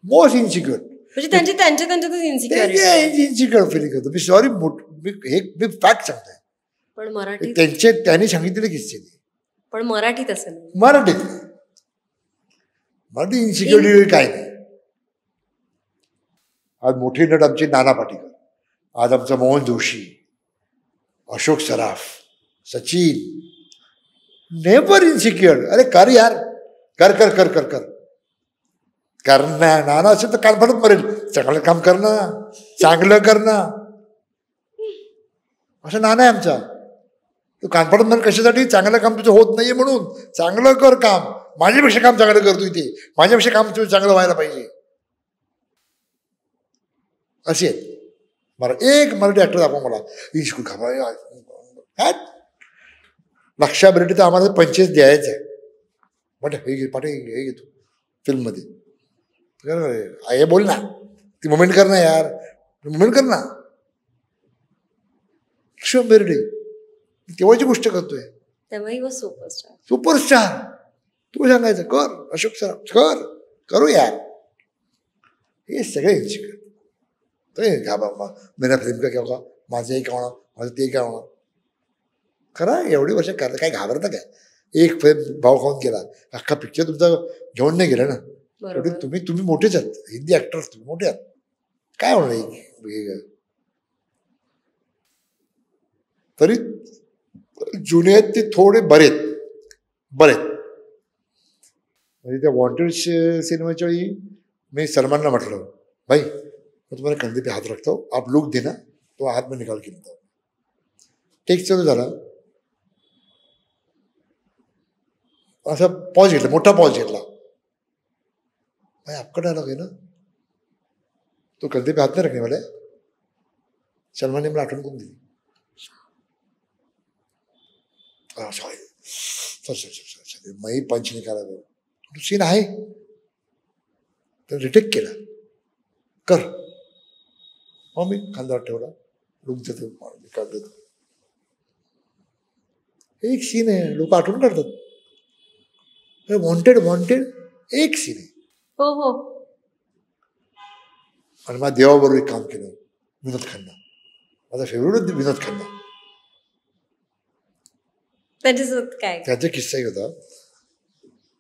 Most insecure. म्हणजे त्यांच्यातच इन्सिक्युअर फिलिंग करतो. मी सॉरी, मी फॅक्ट सांगतोय. पण मराठीत त्यांनी सांगितलेले किस्से ते. पण मराठीत असं नाही. मराठी इन्सिक्युरिटी काय नाही. आज मोठे नट आमचे नाना पाटेकर, आज आमचा मोहन जोशी, अशोक सराफ, सचिन, नेव्हर इन्सिक्युअर. अरे कर यार, कर कर कर कर कर करणार. नाना असेल तर कानफडत मरेल. चांगलं काम करणं, चांगलं करणं, असं नाना आहे आमचा. तू कानफडत मरेल कशासाठी? चांगलं काम तुझं होत नाहीये म्हणून. चांगलं कर काम. माझ्यापेक्षा काम चांगलं करतो इथे, माझ्यापेक्षा काम तुझं चांगलं व्हायला पाहिजे. असे एक मराठी ऍक्टर दाखवा मला इन्सिक्युअर खा. लक्षा बेटी तर आम्हाला 25 द्यायचं आहे. बट हे घे पाठी, हे घेतो फिल्ममध्ये. हे बोल ना, ती मुमेंट कर ना यार, मुमेंट कर ना. लक्षा बेर्डे तेव्हाची गोष्ट करतोय. सुपरस्टार. तू सांगायचं कर, अशोक सर करू यार. हे सगळे इन्सिक्युअर. मेरा फिल्म का क्या होगा, माझं हे काय होणार, माझं ते काय होणार. खरा एवढी वर्ष करता काय घाबरता काय? एक फिल्म भाव खाऊन गेला, अख्खा पिक्चर तुमचा घेऊन नाही गेला ना. तुम्ही मोठेच आहात, हिंदी ऍक्टर्स तुम्ही मोठे आहात. काय होणार? तरी जुने आहेत ते थोडे बरेत. म्हणजे त्या वॉन्टेड सिनेमाच्या वेळी मी सलमानला म्हटलं, भाई मैं तुम्हारे कंधे पे हाथ रखता हूँ, आप लुक देना. तो हाथ में निकाल के देता. टेक चालू झाला, असा पॉज घेतला, मोठा पॉज घेतला. भाई आपका डायलॉग आहे ना, तो कंधे पे हाथ नाही रखने वाला है. सलमानने मला आठवण करून दिली. सॉरी मी पंच निकाला. सीन आहे तर रिटेक केला. कर. मग मी खांद्यावर ठेवला, लुक देतो, काढ देतो. एक सीन आहे, लोक आठवण काढतात. वॉन्टेड एक सीन आहे. हो. आणि माझ्या देवाबरोबर एक काम केलं, विनोद खन्ना. माझा फेवरेट विनोद खन्ना. त्याच्यासोबत काय त्याचा किस्साही होता.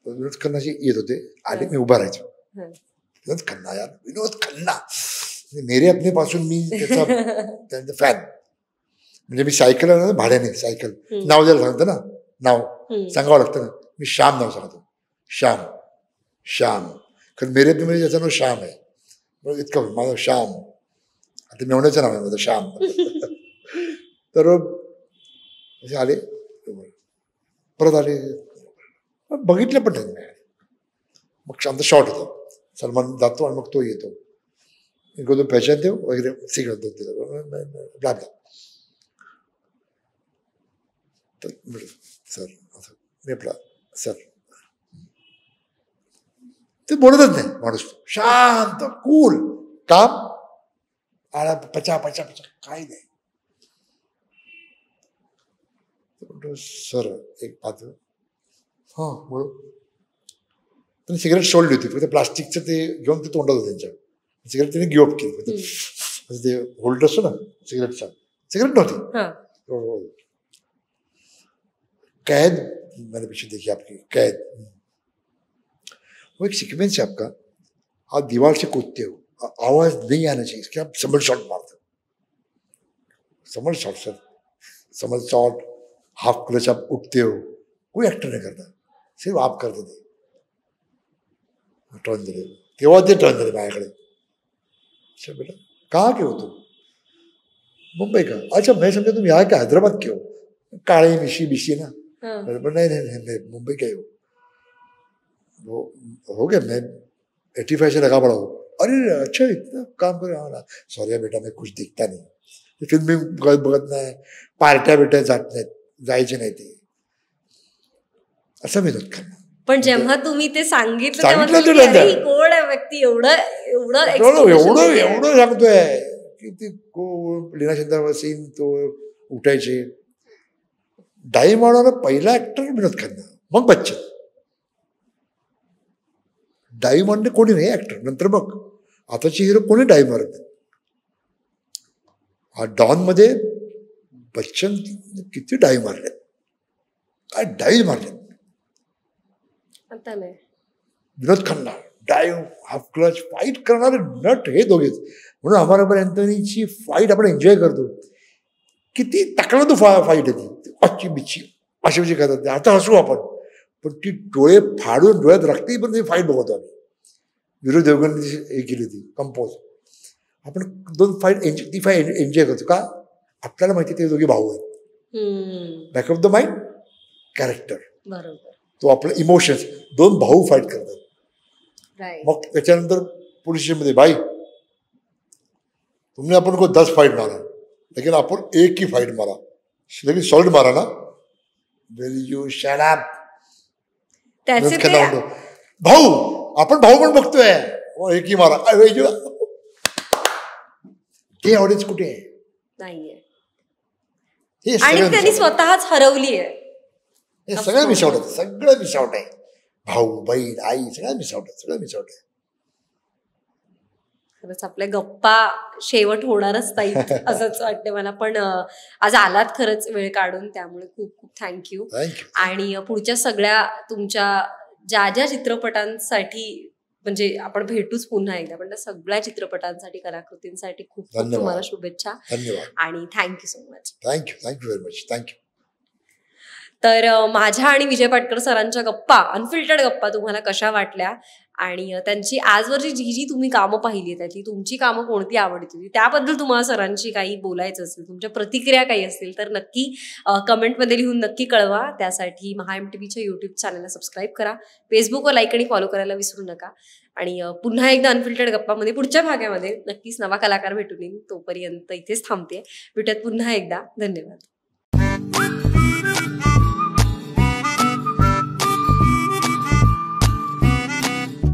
विनोद खन्नाशी येत होते, आले, मी उभा राहायचो. विनोद खन्ना यार, विनोद खन्ना मेरे अपने पासून मी त्यांचा फॅन. म्हणजे मी सायकल भाड्याने सायकल नाव द्यायला सांगतो ना, नाव सांगावं लागतं ना. मी श्याम नाव सांगतो. श्याम कारण मेरे अपने म्हणजे त्याचं नाव श्याम आहे. मग इतकं माझं श्याम. आता मेवण्याचं नाव आहे माझं श्याम. तर असे आले, परत आले, बघितलं पण नाही. मग शांत शॉर्ट होता. सलमान जातो आणि मग तो येतो. तो पहचान देव वगैरे सिगरेट ब्ला सर मी आपला सर. ते बोलतच नाही माणूस. शांत कूल काम आला. पचा काही नाही. सर एक पात्र हा बोल. त्यांनी सिगरेट सोडली होती, फक्त प्लास्टिकचं ते घेऊन ते तोंडात होतं त्यांच्या. सिगरेट त्याने गिव्ह अप केली. ते होल्डर असतो ना सिगरेटचा, सिगरेट नव्हती. कैद मैंने पीछे देखी आपकी कैद. वो एक सीक्वेंस है आपका, आप दीवार से कूदते हो, आवाज नहीं आना चाहिए इसके, आप समर शॉट मारते हो. समर शॉट सर, समर शॉट, हाफ क्लच आप उठते हो. कोई एक्टर नहीं करता, सिर्फ आप करते थे. टर्न दिले तेव्हा ते टर्न दिले माझ्याकडे. अच्छा बेटा कहाँ के हो तुम? मुंबई का. अच्छा मैं समझा तुम यहाँ के हैदराबाद के हो. काळे मिशी बिशी ना. नहीं मुंबई के हो. वो हो गया मैं 85 से लगा पड़ा हूँ. अरे अच्छा इतना काम करे. हाँ सॉरी बेटा मैं कुछ दिखता नहीं. फिल्म मी बघत नाही, पार्ट्या बिट्या जात नाहीत, जायचे नाही ते. असं विनोद खन्ना. पण जेव्हा तुम्ही ते सांगितलं कोण आहे व्यक्ती एवढं सांगतोय की ती लीना चंद्रावर सीन तो उठायचे. डाई मारणारा पहिला ऍक्टर विनोद खन्ना, मग बच्चन. डाईव्ह मारणे कोणी नाही ऍक्टर. नंतर मग आताचे हिरो कोणी डाईव्ह मारत नाही. डॉन मध्ये बच्चन किती डाईव्ह मारले, काय डाईव्ह मारले. आता नाही. Vinod Khanna dive, half clutch, fight करणारे नट हे दोघेच. म्हणून अमर अँथोनीची फाईट आपण एन्जॉय करतो. किती टाकणार तो फाईट आहे ती, अच्छी बिच्ची अशी बिची करतात. आता हसू आपण, पण ती डोळे फाडून डोळ्यात रक्ती पण ती फाईट बघतो आम्ही. विरोध देवगणने हे केली होती कंपोज. आपण 2 फाईट ती फाईट एन्जॉय करतो का, आपल्याला माहिती ते दोघे भाऊ आहेत. Back of the mind character, बरोबर, तो आपले इमोशन्स, 2 भाऊ फाईट करतात. मग त्याच्यानंतर पोलीस स्टेशनमध्ये भाई तुमने अपन को 10 फाइट मारा लेकिन अपन एक ही फाइट मारा, लेकिन सॉलिड मारा ना. Will you shut up. भाऊ आपण भाऊ पण बघतोय, एक ही मारा. ते ऑडियन्स कुठे आहे? नाहीये. आणि त्यांनी स्वतःच हरवली आहे. हे सगळं मिसआउट आहे, सगळं मिसआउट आहे. भाऊ बहीण आई सगळं मिसआउट आहे, सगळं मिसआउट आहे. खरंच आपल्या गप्पा शेवट होणारच नाही असंच वाटते मला. पण आज आलात खरंच वेळ काढून, त्यामुळे खूप खूप थँक्यू. आणि पुढच्या सगळ्या तुमच्या ज्या ज्या चित्रपटांसाठी, म्हणजे आपण भेटूच पुन्हा एकदा, पण त्या सगळ्या चित्रपटांसाठी, कलाकृतींसाठी खूप खूप तुम्हाला शुभेच्छा. धन्यवाद आणि thank you so much. Thank you very much. Thank you. तर माझ्या आणि विजय पाटकर सरांच्या गप्पा, अनफिल्टर्ड गप्पा तुम्हाला कशा वाटल्या, आणि त्यांची आजवरची जी जी तुम्ही कामं पाहिली त्यातली तुमची कामं कोणती आवडती होती, त्याबद्दल तुम्हाला सरांची काही बोलायचं असेल, तुमच्या प्रतिक्रिया काही असतील तर नक्की कमेंटमध्ये लिहून नक्की कळवा. त्यासाठी MHAMTVच्या यूट्यूब चॅनलला सबस्क्राईब करा, फेसबुकवर लाईक आणि फॉलो करायला विसरू नका. आणि पुन्हा एकदा अनफिल्टर्ड गप्पामध्ये पुढच्या भागामध्ये नक्कीच नवा कलाकार भेटून येईल. तोपर्यंत इथेच थांबते. भेटूयात पुन्हा एकदा. धन्यवाद.